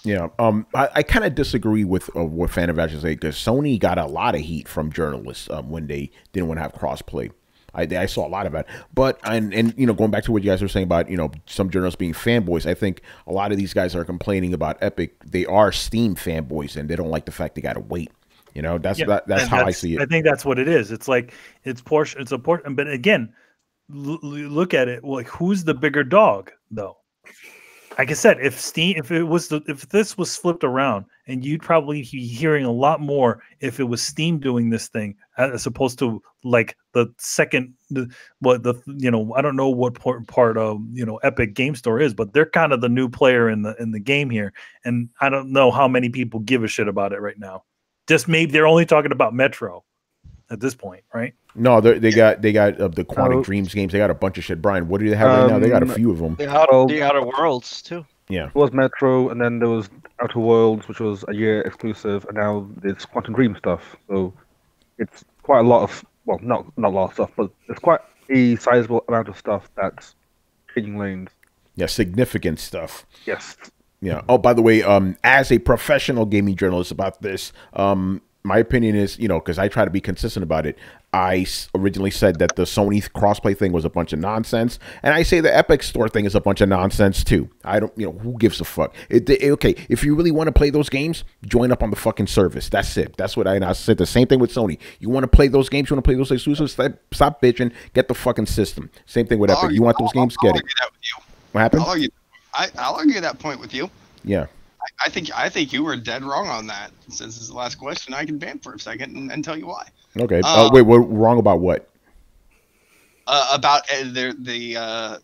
Yeah, I kind of disagree with what Fan of Action say, because Sony got a lot of heat from journalists when they didn't want to have crossplay. I saw a lot of it, but and going back to what you guys were saying about some journalists being fanboys, I think a lot of these guys are complaining about Epic. They are Steam fanboys, and they don't like the fact they got to wait You know, that's Yeah, that's and how I see I it. think that's what it is. It's like it's portion. It's a portion. But again, look at it. Like, who's the bigger dog, though? Like I said, if this was flipped around, and you'd probably be hearing a lot more if it was Steam doing this thing as opposed to like the second, I don't know what part of Epic Game Store is, but they're kind of the new player in the game here, and I don't know how many people give a shit about it right now. Just maybe they're only talking about Metro at this point, right? No, they got the Quantic Dreams games. They got a bunch of shit. Brian, what do they have right now? They got a few of them. The Outer Worlds too. Yeah. It was Metro, and then there was Outer Worlds, which was a year exclusive, and now it's Quantum Dream stuff. So it's quite a lot of, well, not a lot of stuff, but it's quite a sizable amount of stuff that's changing lanes. Yeah, significant stuff. Yes. Yeah. Oh, by the way, as a professional gaming journalist about this, my opinion is, because I try to be consistent about it. I originally said that the Sony crossplay thing was a bunch of nonsense, and I say the Epic Store thing is a bunch of nonsense too. I don't, who gives a fuck? Okay, if you really want to play those games, join up on the fucking service. That's it. That's what I said. The same thing with Sony. You want to play those games? You want to play those exclusives? Stop bitching. Get the fucking system. Same thing with Epic. You want those games? Get it. That with you. What happened? I'll argue that point with you. Yeah. I think you were dead wrong on that. Since this is the last question, I can ban for a second and tell you why. Okay. Wait, we're wrong about what? About the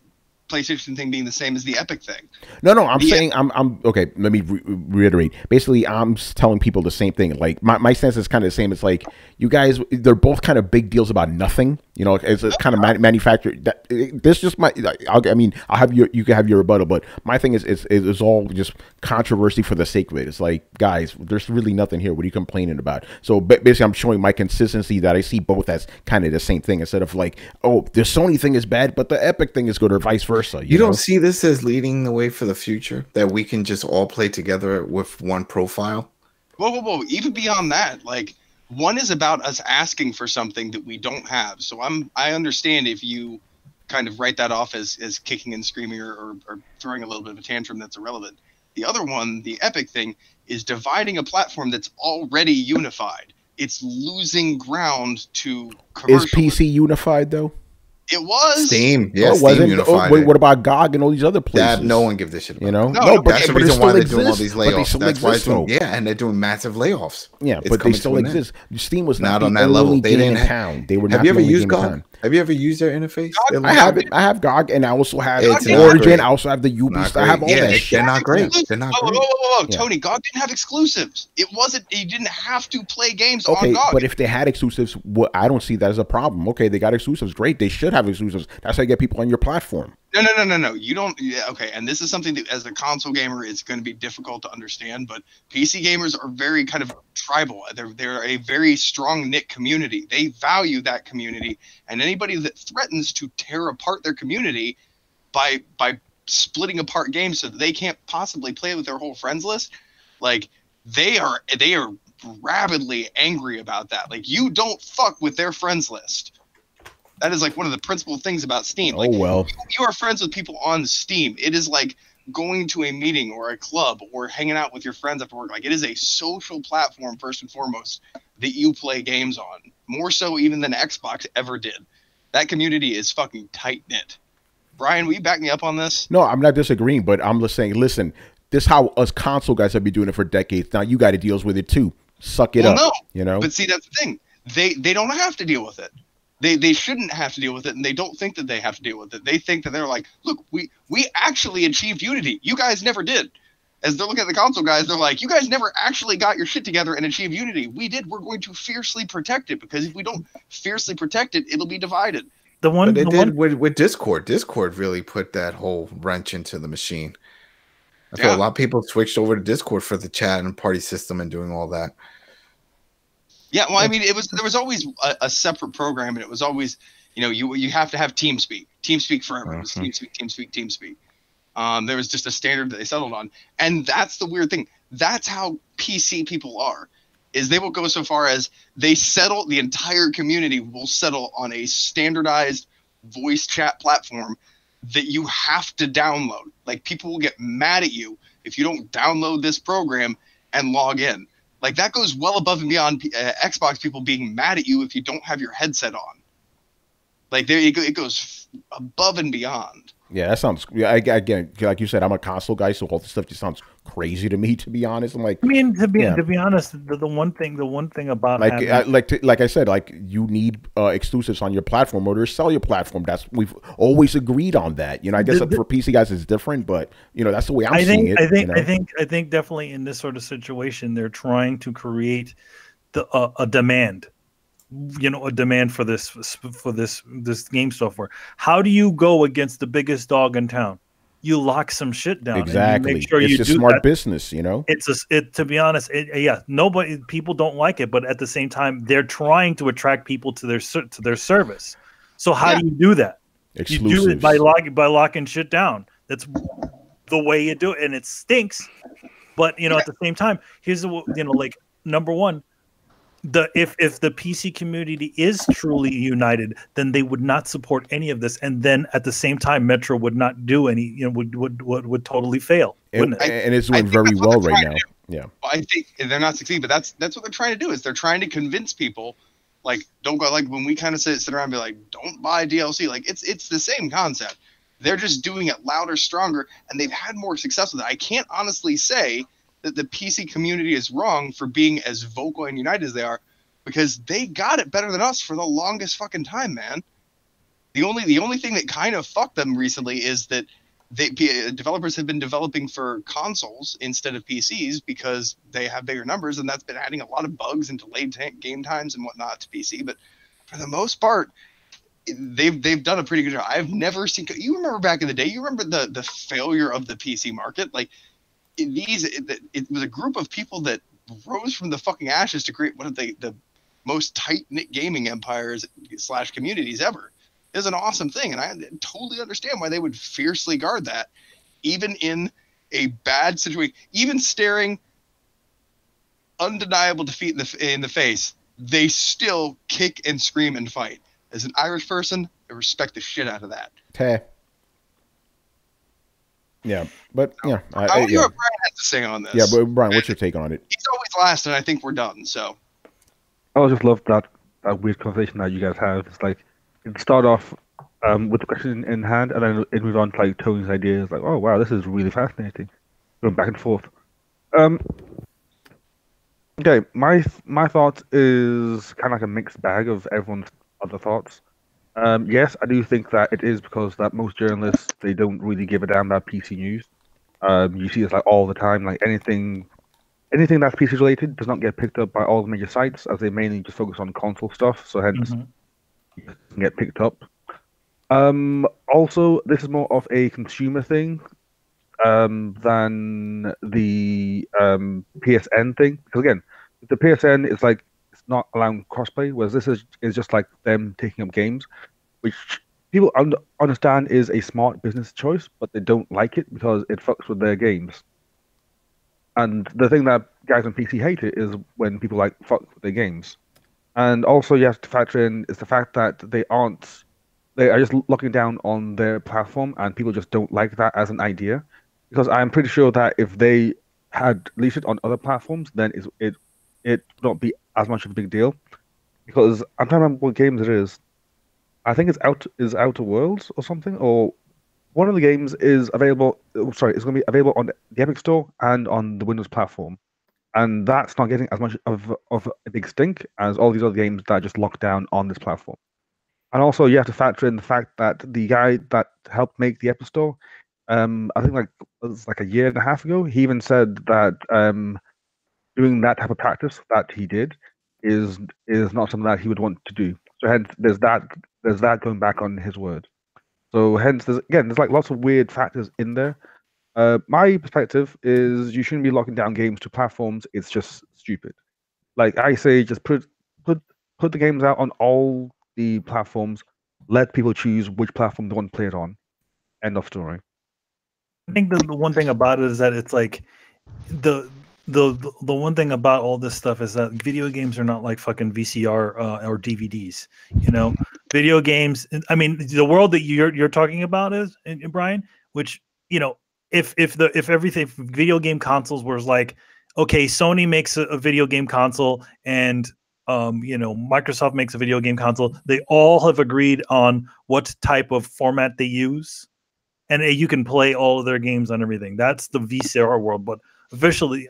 PlayStation thing being the same as the Epic thing. No, I'm saying I'm okay. Let me reiterate. Basically, I'm telling people the same thing. Like my stance is kind of the same. It's like you guys, they're both kind of big deals about nothing. It's kind of manufactured. This just my. I'll have you can have your rebuttal, but my thing is it's all just controversy for the sake of it. It's like, guys, there's really nothing here. What are you complaining about? So basically, I'm showing my consistency that I see both as kind of the same thing instead of like, oh, the Sony thing is bad, but the Epic thing is good, or vice versa. You don't see this as leading the way for the future, that we can just all play together with one profile? Whoa. Even beyond that, like, one is about us asking for something that we don't have. So I understand if you kind of write that off as kicking and screaming or throwing a little bit of a tantrum that's irrelevant. The other one, the Epic thing, is dividing a platform that's already unified. It's losing ground to commercial. Is PC unified though? It was Steam. Yeah, it wasn't. unified Wait, what about GOG and all these other places? That no one gives a shit about. No, but that's the it reason still why they're exists. doing all these layoffs. That's why it's doing, though. and they're doing massive layoffs. Yeah, It's but they coming still to an exist. Steam was Not the on that only level. They game didn't in town. They were not Have you the ever only used game in GOG? town. Have you ever used their interface? I have it. I have GOG, and I also have It's not Origin. great. I also have the Ubisoft. I have all Yeah, that shit. they're not great. They're not great. Whoa. Yeah. Tony, GOG didn't have exclusives. It wasn't. You didn't have to play games Okay, on GOG. but if they had exclusives, I don't see that as a problem. Okay, they got exclusives. Great. They should have exclusives. That's how you get people on your platform. No. You don't. Yeah, okay, and this is something that, as a console gamer, it's going to be difficult to understand. But PC gamers are very kind of tribal. They're a very strong knit community. They value that community, and anybody that threatens to tear apart their community by splitting apart games so that they can't possibly play with their whole friends list, like they are rabidly angry about that. Like, you don't fuck with their friends list. That is like one of the principal things about Steam. Like, you are friends with people on Steam. It is like going to a meeting or a club or hanging out with your friends after work. Like, it is a social platform first and foremost that you play games on, more so even than Xbox ever did. That community is fucking tight knit. Brian, will you back me up on this? No, I'm not disagreeing, but I'm just saying, listen, this is how us console guys have been doing it for decades. Now you got to deal with it too. Suck it up. No, But see, that's the thing. They don't have to deal with it. They shouldn't have to deal with it, and they don't think that they have to deal with it. They think that they're like, look, we actually achieved unity. You guys never did. As they're looking at the console guys, they're like, you guys never actually got your shit together and achieved unity. We did. We're going to fiercely protect it, because if we don't fiercely protect it, it'll be divided. With Discord. Discord really put that whole wrench into the machine. I feel a lot of people switched over to Discord for the chat and party system and doing all that. Yeah, well, I mean, there was always a separate program, and it was always, you have to have TeamSpeak forever. It was TeamSpeak. There was just a standard that they settled on, and that's the weird thing. That's how PC people are, is they will go so far as the entire community will settle on a standardized voice chat platform that you have to download. Like, people will get mad at you if you don't download this program and log in. Like that goes well above and beyond Xbox people being mad at you if you don't have your headset on. Like there, it goes above and beyond. Yeah, that sounds. Yeah, again, like you said, I'm a console guy, so all this stuff just sounds crazy to me. To be honest, I'm like, I mean, to be honest, the one thing about like having, like I said, like you need exclusives on your platform or to sell your platform. We've always agreed on that. You know, I guess for PC guys it's different, but you know that's the way I'm seeing it. I think definitely in this sort of situation, they're trying to create a demand. You know, a demand for this game software. How do you go against the biggest dog in town? You lock some shit down. Exactly. And you make sure it's you just do smart that. business, you know. To be honest, people don't like it, but at the same time, they're trying to attract people to their service. So how do you do that? Exclusives. You do it by locking shit down. That's the way you do it, and it stinks. But you know, at the same time, here's like number one. If the PC community is truly united, then they would not support any of this, and then at the same time, Metro would not do any. You know, would totally fail. And it's doing very well right now. Yeah, I think they're not succeeding, but that's what they're trying to do. Is they're trying to convince people, like, don't go, like when we kind of sit around and be like, don't buy DLC. Like it's the same concept. They're just doing it louder, stronger, and they've had more success with it. I can't honestly say that the PC community is wrong for being as vocal and united as they are, because they got it better than us for the longest fucking time, man. The only thing that kind of fucked them recently is that developers have been developing for consoles instead of PCs because they have bigger numbers, and that's been adding a lot of bugs and delayed game times and whatnot to PC. But for the most part, they've done a pretty good job. I've never seen. You remember back in the day? You remember the failure of the PC market? Like it was a group of people that rose from the fucking ashes to create one of the most tight-knit gaming empires / communities ever. It's an awesome thing, and I totally understand why they would fiercely guard that, even in a bad situation, even staring undeniable defeat in the face. They still kick and scream and fight. As an Irish person, I respect the shit out of that. Okay. Yeah, but yeah, I want to hear what Brian has to say on this. Yeah, but Brian, what's your take on it? He's always last, and I think we're done. So, I just love that weird conversation that you guys have. It's like it start off with the question in hand, and then it moves on to like Tony's ideas. Like, oh wow, this is really fascinating. Going back and forth. Okay, my thoughts is kind of like a mixed bag of everyone's other thoughts. Yes, I do think that it is because that most journalists, they don't really give a damn about PC news. You see this like all the time. Like anything that's PC related does not get picked up by all the major sites, as they mainly just focus on console stuff. So hence, it can get picked up. Also, this is more of a consumer thing than the PSN thing. Because again, the PSN is like, it's not allowing crossplay, whereas this is just like them taking up games, which people understand is a smart business choice, but they don't like it because it fucks with their games. And the thing that guys on PC hate it is when people like fuck with their games. And also you have to factor in is the fact that they are just locking down on their platform, and people just don't like that as an idea. Because I'm pretty sure that if they had released it on other platforms, then it would not be as much of a big deal. Because I'm trying to remember what games it is. I think it's Outer Worlds or something, or one of the games is available. Sorry, it's going to be available on the Epic Store and on the Windows platform, and that's not getting as much of a big stink as all these other games that are just locked down on this platform. And also, you have to factor in the fact that the guy that helped make the Epic Store, I think it was like a year and a half ago, he even said that doing that type of practice that he did is not something that he would want to do. So hence, there's that going back on his word. So hence, there's like lots of weird factors in there. My perspective is you shouldn't be locking down games to platforms. It's just stupid. Like I say, just put the games out on all the platforms. Let people choose which platform they want to play it on. End of story. I think the one thing about it is that it's like the one thing about all this stuff is that video games are not like fucking VCR or DVDs. You know, video games. I mean, the world that you're talking about is, Brian, which, you know, if video game consoles was like okay, Sony makes a video game console, and Microsoft makes a video game console. They all have agreed on what type of format they use, and you can play all of their games on everything. That's the VCR world. But officially,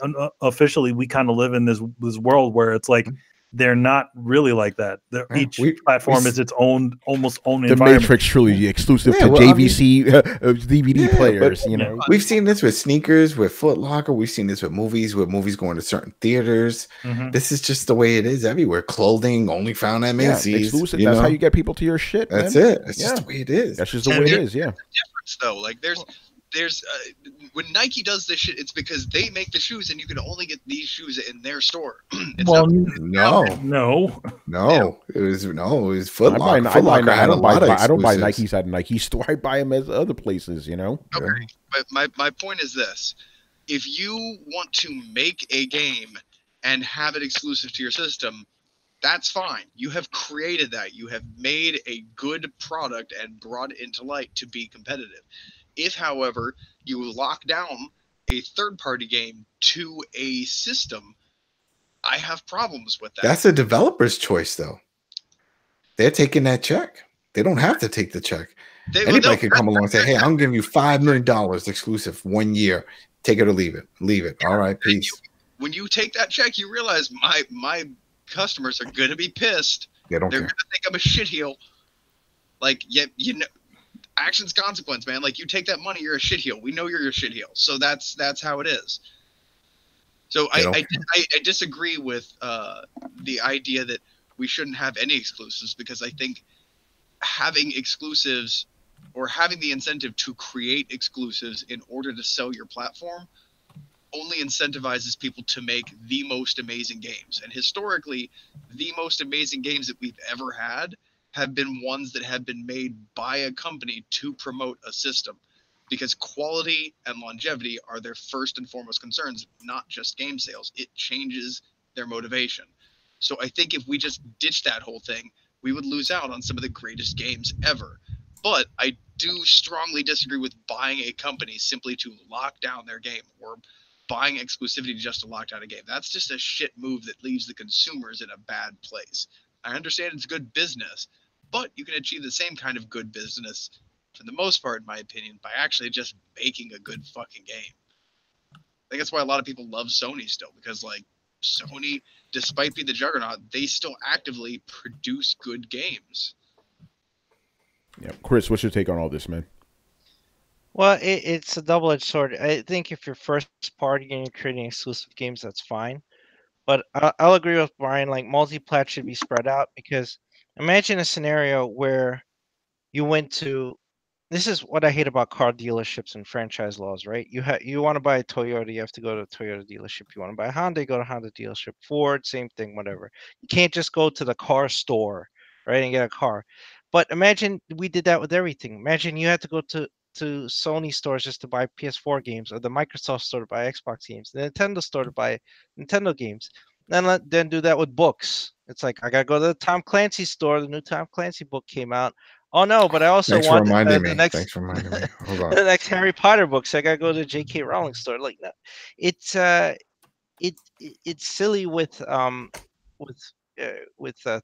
we kind of live in this world where it's like they're not really like that. Each platform is its own, almost own the environment. Matrix trilogy exclusive to JVC DVD players. We've seen this with sneakers, with Foot Locker. We've seen this with movies going to certain theaters. This is just the way it is everywhere. Clothing only found at Macy's. Exclusive. That's how you get people to your shit. That's man. it. It's just the way it is. That's just the way it is. Yeah. Difference though, like there's when Nike does this shit, it's because they make the shoes, and you can only get these shoes in their store. No. It was Foot Locker. I don't buy Nikes at Nike store. I buy them at other places. Okay, but my point is this: if you want to make a game and have it exclusive to your system, that's fine. You have created that. You have made a good product and brought it into light to be competitive. If, however, you lock down a third-party game to a system, I have problems with that. That's a developer's choice, though. They're taking that check. They don't have to take the check. Anybody can come along and say, hey, I'm giving you $5 million exclusive 1 year. Take it or leave it. Leave it. All right, peace. When you take that check, you realize my customers are going to be pissed. They're going to think I'm a shitheel. Like, action's consequence, man. Like, you take that money, you're a shitheel. We know you're a shitheel. So that's how it is. So I disagree with the idea that we shouldn't have any exclusives, because I think having exclusives or having the incentive to create exclusives in order to sell your platform only incentivizes people to make the most amazing games. And historically, the most amazing games that we've ever had have been ones that have been made by a company to promote a system, because quality and longevity are their first and foremost concerns, not just game sales. It changes their motivation. So I think if we just ditch that whole thing, we would lose out on some of the greatest games ever. But I do strongly disagree with buying a company simply to lock down their game, or buying exclusivity just to lock down a game. That's just a shit move that leaves the consumers in a bad place. I understand it's good business, but you can achieve the same kind of good business, for the most part, in my opinion, by actually just making a good fucking game. I think that's why a lot of people love Sony still, because like Sony, despite being the juggernaut, they still actively produce good games. Yeah, Chris, what's your take on all this, man? Well, it's a double-edged sword. I think if you're first party and you're creating exclusive games, that's fine. But I'll agree with Brian. Like, multi-plat should be spread out, because imagine a scenario where you went to. This is what I hate about car dealerships and franchise laws, right? You want to buy a Toyota, you have to go to a Toyota dealership. You want to buy a Honda, you go to a Honda dealership. Ford, same thing, whatever. You can't just go to the car store, right, and get a car. But imagine we did that with everything. Imagine you had to go to Sony stores just to buy PS4 games, or the Microsoft store to buy Xbox games, the Nintendo store to buy Nintendo games. Then do that with books. It's like, I gotta go to the Tom Clancy store. The new Tom Clancy book came out. Oh no, but I also want the next the next Harry Potter book, so I gotta go to J.K. Rowling store. Like, no, it's silly with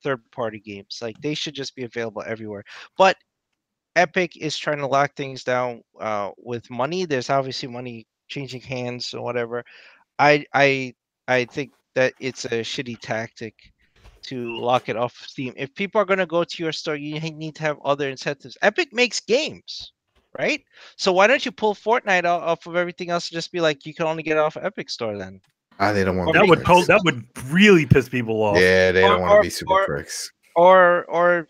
third party games. Like, they should just be available everywhere. But Epic is trying to lock things down with money. There's obviously money changing hands or whatever. I think that it's a shitty tactic to lock it off Steam. If people are going to go to your store, you need to have other incentives. Epic makes games, right? So why don't you pull Fortnite off of everything else and just be like, you can only get it off of Epic Store then? They don't want that would really piss people off. Yeah, they don't want to be super pricks. Or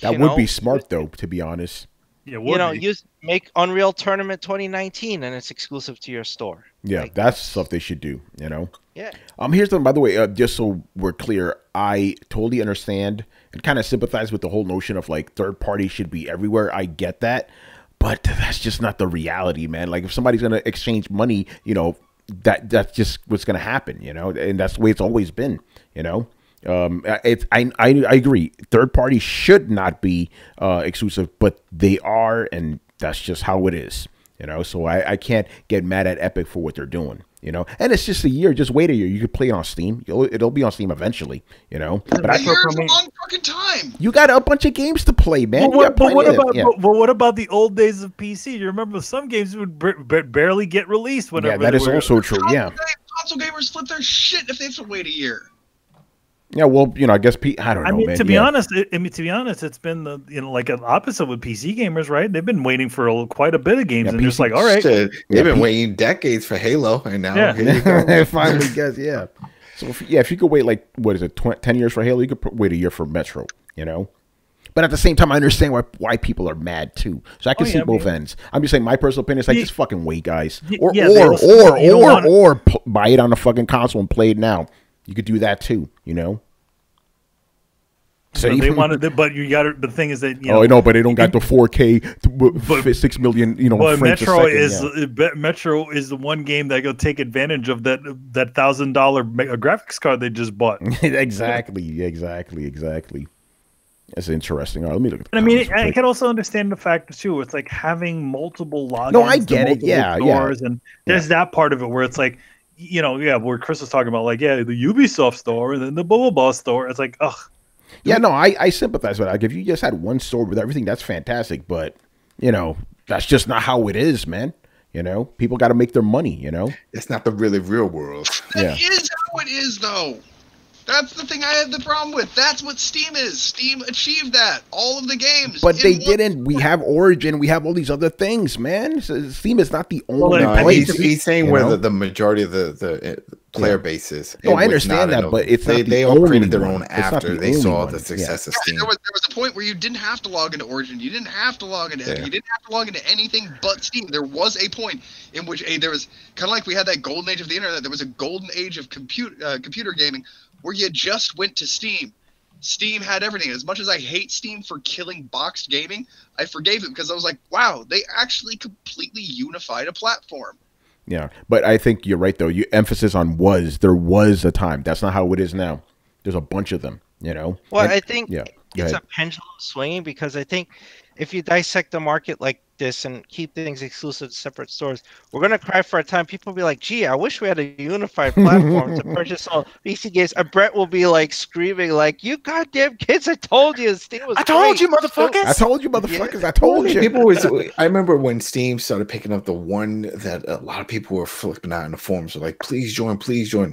that would be smart, though, to be honest. Yeah, you make Unreal Tournament 2019 and it's exclusive to your store. Yeah, like, that's stuff they should do, Yeah. Here's the, by the way, just so we're clear, I totally understand and kind of sympathize with the whole notion of like third party should be everywhere. I get that, but that's just not the reality, man. Like, if somebody's going to exchange money, that's just what's going to happen, and that's the way it's always been, I agree. Third party should not be exclusive, but they are, and that's just how it is. So I can't get mad at Epic for what they're doing. You know, and it's just a year. Just wait a year. You could play it on Steam. It'll be on Steam eventually. You know, but A year is a long fucking time. you got a bunch of games to play, man. But what about the old days of PC? You remember some games would barely get released whenever. Yeah, that is also true. Yeah, Console gamers flip their shit if they have to wait a year. yeah. Well, you know, I guess I don't know. I mean, man. to be honest, it's been the like an opposite with PC gamers, right? They've been waiting for quite a bit of games, and just like, all right, Shit, they've been waiting decades for Halo, and now here you go. it finally gets So if you could wait like 10 years for Halo, you could wait a year for Metro. You know. But at the same time, I understand why people are mad too. So I can see both ends. I'm just saying my personal opinion is like just fucking wait, guys, or buy it on the fucking console and play it now. You could do that too, you know. So they wanted, but you got to. The thing is that but they don't got the 4K, 6 million, you know. But Metro Metro is the one game that will take advantage of that $1,000 graphics card they just bought. Exactly. That's interesting. All right, let me look at. I mean, I can also understand the factor too. It's like having multiple logins. No, I get it. Yeah, and there's that part of it where it's like, where Chris was talking about, like, the Ubisoft store and then the Bubble Boss store. It's like, ugh. Yeah, no, I sympathize with that. Like, if you just had one store with everything, that's fantastic. But that's just not how it is, man. People got to make their money. It's not the really real world. That is how it is, though. That's the thing I have the problem with. That's what Steam is. Steam achieved that. All of the games. But they didn't. We have Origin. We have all these other things, man. So Steam is not the only place. He's saying where the majority of the player base is. No, I understand that, but it's not they all created their own after they saw the success of Steam. There was a point where you didn't have to log into Origin. You didn't have to log into Epic. You didn't have to log into anything but Steam. There was a point in which there was kind of like we had that golden age of the internet. There was a golden age of computer gaming where you just went to Steam. Steam had everything. As much as I hate Steam for killing boxed gaming, I forgave it because I was like, wow, they actually completely unified a platform. Yeah, but I think you're right, though. You emphasis on was. There was a time. That's not how it is now. There's a bunch of them, Well, I think it's a pendulum swinging because I think if you dissect the market like this and keep things exclusive to separate stores, we're going to cry for a time. People will be like, gee, I wish we had a unified platform to purchase all PC games. And Brett will be like screaming like, you goddamn kids, I told you Steam was I told you, motherfuckers. I told you, motherfuckers. I told you. I remember when Steam started picking up the one that a lot of people were flipping out in the forums. Were like, please join,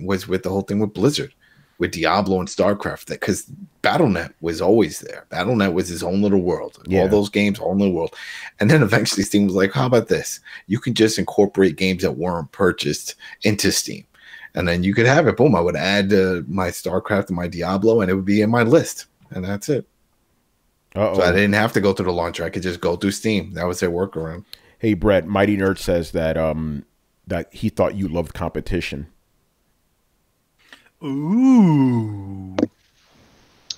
was with the whole thing with Blizzard, with Diablo and StarCraft, because Battle.net was always there. Battle.net was his own little world. Yeah. All those games, own little world. And then eventually Steam was like, how about this? You can just incorporate games that weren't purchased into Steam. And then you could have it. Boom, I would add my StarCraft and my Diablo, and it would be in my list. And that's it. So I didn't have to go through the launcher. I could just go through Steam. That was their workaround. Hey, Brett, Mighty Nerd says that that he thought you loved competition. Ooh.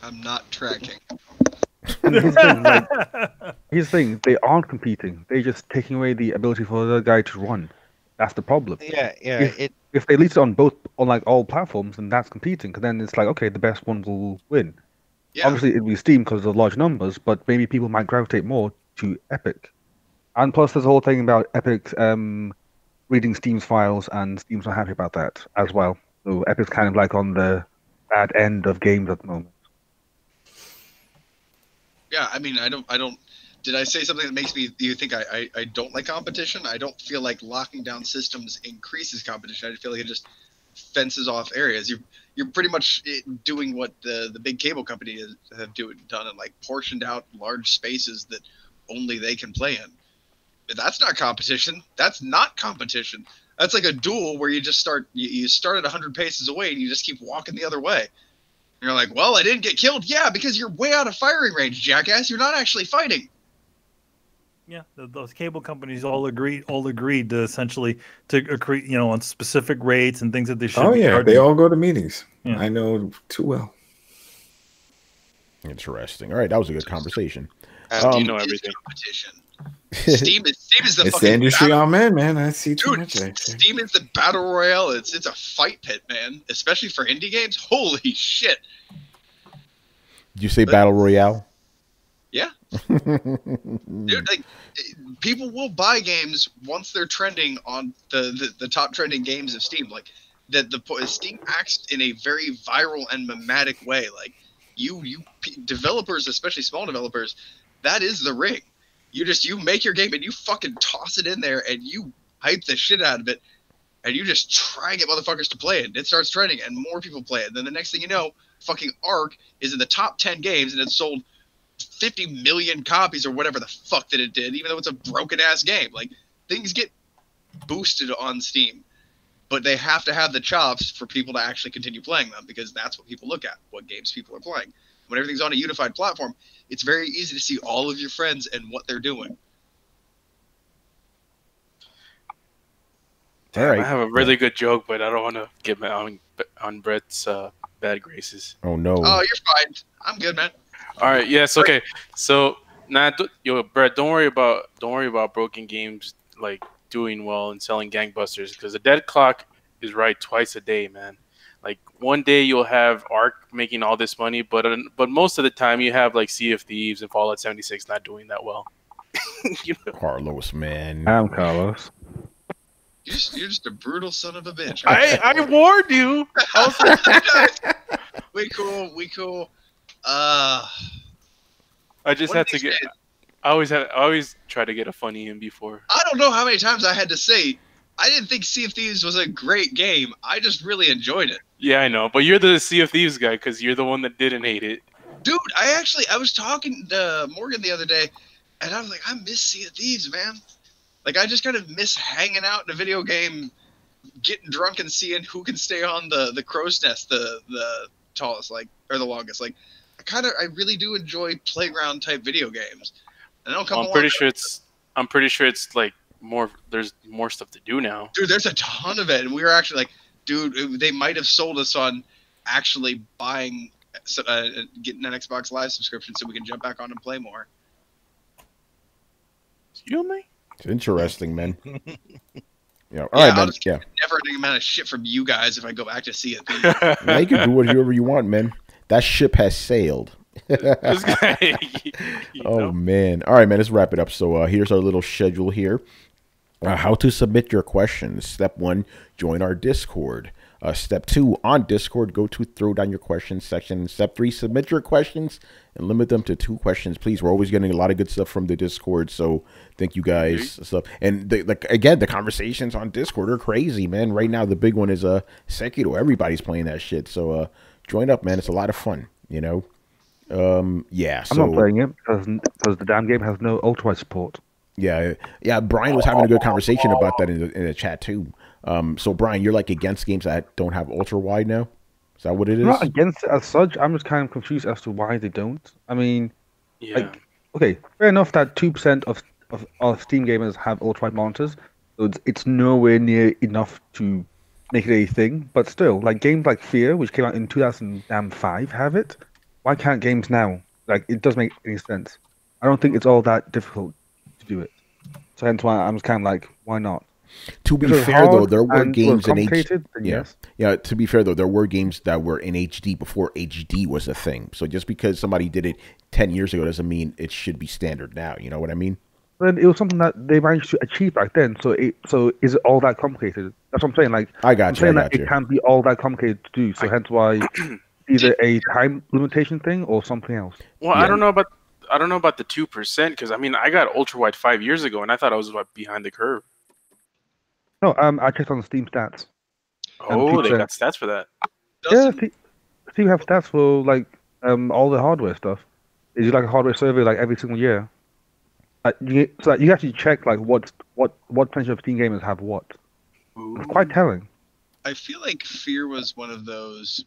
I'm not tracking. Here's the thing, they aren't competing. They're just taking away the ability for the guy to run. That's the problem. Yeah. If they release it on like all platforms, then that's competing. Because then it's like, okay, the best one will win. Yeah. Obviously, it'll be Steam because of the large numbers, but maybe people might gravitate more to Epic. And plus, there's a whole thing about Epic reading Steam's files, and Steam's not happy about that as well. So Epic's kind of like on the bad end of games at the moment. Yeah, I mean, I don't. Did I say something that makes you think I don't like competition? I don't feel like locking down systems increases competition. I feel like it just fences off areas. You're pretty much doing what the big cable companies have done and like portioned out large spaces that only they can play in. But that's not competition. That's not competition. That's like a duel where you just start at 100 paces away and you just keep walking the other way. And you're like, well, I didn't get killed. Yeah, because you're way out of firing range, jackass. You're not actually fighting. Yeah, those cable companies all agreed to essentially to agree, on specific rates and things that they should. Oh yeah, they all go to meetings. Yeah. I know too well. Interesting. All right, that was a good conversation. You know everything. Competition. Steam is the it's the industry I'm in, man. I see too much. Steam is the battle royale. It's a fight pit, man. Especially for indie games. Holy shit! Did you say battle royale? Yeah. Dude, like, people will buy games once they're trending on the top trending games of Steam. Like Steam acts in a very viral and mimetic way. Like developers, especially small developers, that is the ring. You make your game and you fucking toss it in there and you hype the shit out of it and you just try and get motherfuckers to play it. It starts trending and more people play it. And then the next thing you know, fucking Ark is in the top 10 games and it's sold 50 million copies or whatever the fuck that it did, even though it's a broken ass game. Like, things get boosted on Steam, but they have to have the chops for people to actually continue playing them, because that's what people look at, what games people are playing. When everything's on a unified platform, it's very easy to see all of your friends and what they're doing. All right. I have a really good joke, but I don't want to get on Brett's bad graces. Oh no. Oh, you're fine. I'm good, man. All right. Yes. Okay. So now, Brett, don't worry about broken games like doing well and selling gangbusters, because the dead clock is right twice a day, man. Like, one day you'll have Ark making all this money, but most of the time you have like Sea of Thieves and Fallout 76 not doing that well. You know? Carlos, man. I'm Carlos. You're just a brutal son of a bitch. I warned you. We cool. I just had to get. I always try to get a funny in before. I don't know how many times I had to say I didn't think Sea of Thieves was a great game. I just really enjoyed it. Yeah, I know, but you're the Sea of Thieves guy because you're the one that didn't hate it. Dude, I was talking to Morgan the other day, and I was like, I miss Sea of Thieves, man. Like, I just kind of miss hanging out in a video game, getting drunk and seeing who can stay on the crow's nest the tallest, like, or the longest. Like, I really do enjoy playground type video games. And I'm pretty sure it's like there's more stuff to do now. Dude, there's a ton of it, and we were actually like, dude, they might have sold us on actually buying, getting an Xbox Live subscription so we can jump back on and play more. Excuse me? It's interesting, man. Yeah, all right, man. Yeah. Never an amount of shit from you guys if I go back to see it. Now you can do whatever you want, man. That ship has sailed. Oh man! All right, man. Let's wrap it up. So here's our little schedule here. How to submit your questions. Step 1, join our Discord. Step 2, on Discord, go to Throwdown Your Questions section. Step 3, submit your questions and limit them to 2 questions, please. We're always getting a lot of good stuff from the Discord, so thank you guys. And again, the conversations on Discord are crazy, man. Right now, the big one is Sekiro. Everybody's playing that shit, so join up, man. It's a lot of fun, you know. Yeah. So, I'm not playing it because the damn game has no ultra-wide support. Yeah. Brian was having a good conversation about that in the chat too. So Brian, you're like against games that don't have ultra wide now? Is that what it is? I'm not against it as such. I'm just kind of confused as to why they don't. I mean, like, okay, fair enough that 2% of Steam gamers have ultra wide monitors, so it's nowhere near enough to make it a thing. But still, like games like Fear, which came out in 2005, have it. Why can't games now? Like, it doesn't make any sense. I don't think it's all that difficult to do it. So hence why I'm just kind of like, why not? To be fair, though, there were games in HD. Yeah. To be fair, though, there were games that were in HD before HD was a thing. So just because somebody did it 10 years ago doesn't mean it should be standard now. You know what I mean? But it was something that they managed to achieve back then. So is it all that complicated? That's what I'm saying. Like, I'm saying that it can't be all that complicated to do. So hence why either a time limitation thing or something else. Well, yeah. I don't know about the 2%, because I mean, I got ultra wide 5 years ago, and I thought I was behind the curve. No, I checked on the Steam stats. Oh, they got stats for that. Yeah, Steam have stats for like all the hardware stuff. They do like a hardware survey like every single year. So you actually check like what percentage of Steam gamers have what. Ooh. It's quite telling. I feel like Fear was one of those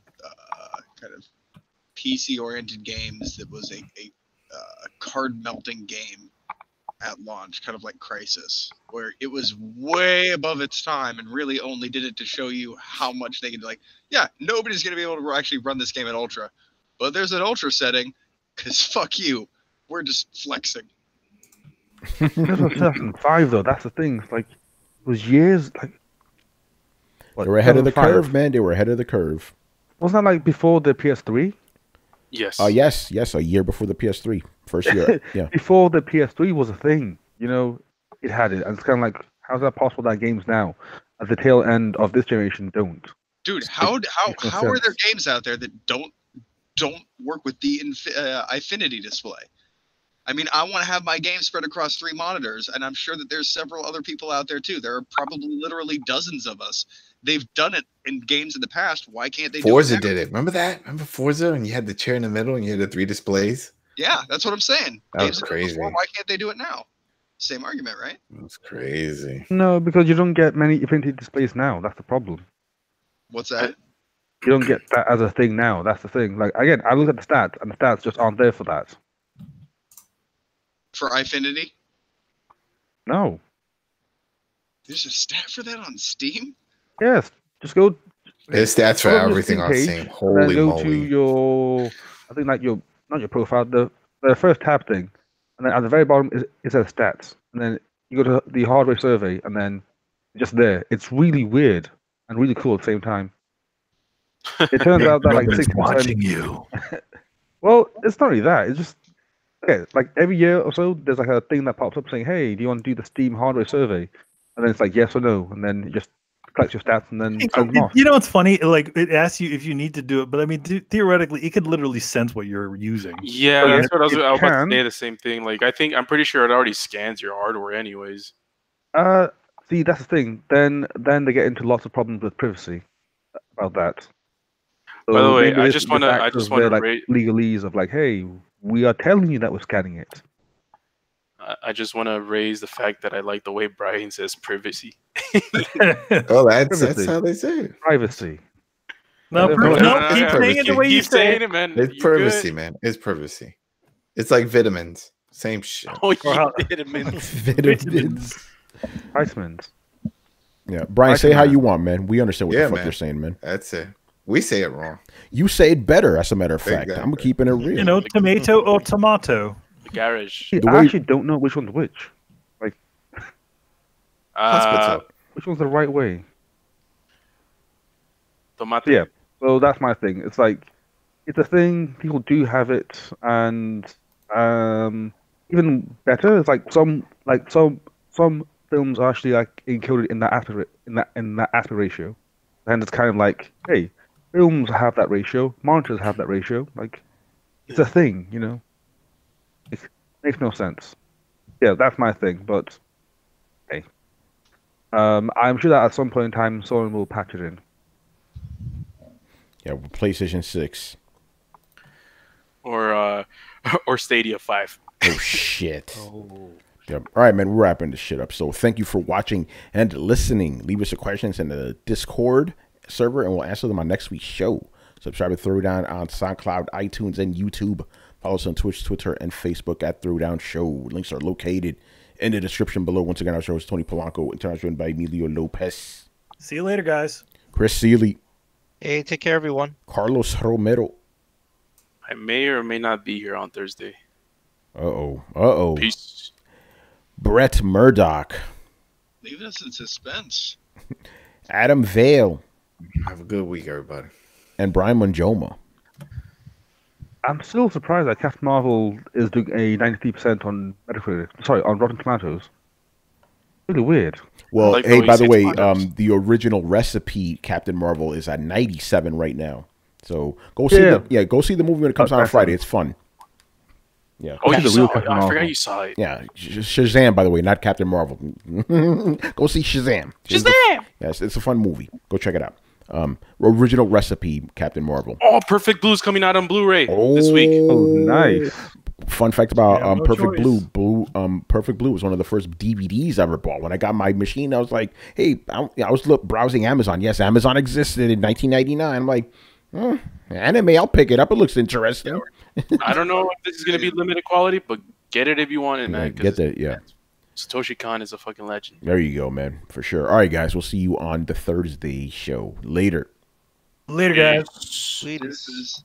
kind of PC-oriented games that was a card-melting game at launch, kind of like Crysis, where it was way above its time and really only did it to show you how much they could, like, yeah, nobody's going to be able to actually run this game at Ultra, but there's an Ultra setting, because fuck you, we're just flexing. This was 2005, though, that's the thing. Like, it was years, like... What, they were ahead of the curve, man. They were ahead of the curve. Wasn't that, like, before the PS3? Yes. Yes, a year before the PS3, first year. Yeah. Before the PS3 was a thing, it had it, and it's kind of like, how's that possible that games now, at the tail end of this generation, don't? Dude, how makes no are there sense. games out there that don't work with the Infinity display? I mean, I want to have my game spread across 3 monitors, and I'm sure that there's several other people out there too. There are probably literally dozens of us. They've done it in games in the past. Why can't they Forza do it now? did it. Remember that? Remember Forza, and you had the chair in the middle, and you had the 3 displays. Yeah, that's what I'm saying. That Games was that did it crazy. before, why can't they do it now? Same argument, right? That's crazy. No, because you don't get many Infinity displays now. That's the problem. What's that? You don't get that as a thing now. That's the thing. Like, again, I look at the stats, and the stats just aren't there for that. For Infinity? No. There's a stat for that on Steam? Yes. Just go. There's stats for go to your everything Steam on page, Steam. and then Holy go moly. to your, I think like your, not your profile, the first tab thing, and then at the very bottom it says stats, and then you go to the hardware survey, and then just there. It's really weird and really cool at the same time. It turns out that like 60%. you. Well, it's not really that. It's just like every year or so, there's like a thing that pops up saying, "Hey, do you want to do the Steam hardware survey?" And then it's like yes or no, and then it just collects your stats and then sends them off. You know what's funny? Like it asks you if you need to do it, but I mean theoretically, it could literally sense what you're using. Yeah, But that's what I was it about to can. say. The same thing. Like I'm pretty sure it already scans your hardware, anyways. See, that's the thing. Then they get into lots of problems with privacy about that. So By the way, maybe I this just wanna acts as their, like legalese of like, hey, we are telling you that we're scanning it. I just want to raise the fact that I like the way Brian says privacy. Oh, that's Privacy. how they say it. Privacy. No, No, keep saying it the way you Keep say saying it. it, man. It's You privacy, good? man. It's privacy. It's like vitamins. Same shit. Oh, Or how- you did it, man. Vitamins. Iceman's. Yeah, Brian, say how you want, man. We understand what Yeah, the fuck man. you're saying, man. That's it. We say it wrong. You say it better, as a matter of fact. Exactly. I'm keeping it real. You know, tomato or tomato. The garage. See, The I way- actually don't know which one's which. Hospital. Which one's the right way? Tomate. Yeah. So that's my thing. It's like it's a thing. People do have it, and even better, it's like some films are actually like encoded in that aspect ratio, and it's kind of like, hey, films have that ratio, monitors have that ratio. Like, it's a thing, It makes no sense. Yeah, that's my thing. But hey, I'm sure that at some point in time, someone will patch it in. Yeah, PlayStation 6. Or Stadia 5. Oh, shit. Yep. All right, man, we're wrapping this shit up. So thank you for watching and listening. Leave us your questions in the Discord server, and we'll answer them on next week's show. Subscribe to Throwdown on SoundCloud, iTunes, and YouTube. Follow us on Twitch, Twitter, and Facebook at Throwdown Show. Links are located in the description below. Once again, our show is Tony Polanco, international by Emilio Lopez, See you later, guys. Chris Seeley, Hey, take care, everyone. Carlos Romero. I may or may not be here on Thursday. Uh-oh. Peace. Brett Murdoch, Leaving us in suspense. Adam Vale, Have a good week, everybody. and Brian Manjoma. I'm still surprised that Captain Marvel is doing a 93% on Metacritic. Sorry, on Rotten Tomatoes. Really weird. Well, like the hey, way by you the say way, tomatoes. the original recipe Captain Marvel is at 97 right now. So go see go see the movie when it comes out on That's Friday. fine. It's fun. Yeah. Oh, That's you the real saw it. Captain I Marvel. forgot you saw it. Yeah, Shazam, by the way, not Captain Marvel. Go see Shazam. Shazam! Yes, it's a fun movie. Go check it out. Original recipe Captain Marvel. Oh, Perfect Blue's coming out on Blu-ray this week. Oh, nice. Fun fact about Yeah, no Perfect choice. Blue. Perfect Blue was one of the first DVDs I ever bought. When I got my machine, I was like, hey, I was browsing Amazon. Yes, Amazon existed in 1999. I'm like, anime, I'll pick it up. It looks interesting. I don't know if this is going to be limited quality, but get it if you want it, man. Get that, yeah. Satoshi Kon is a fucking legend. There you go, man. For sure. All right, guys. We'll see you on the Thursday show. Later. Later, guys. This is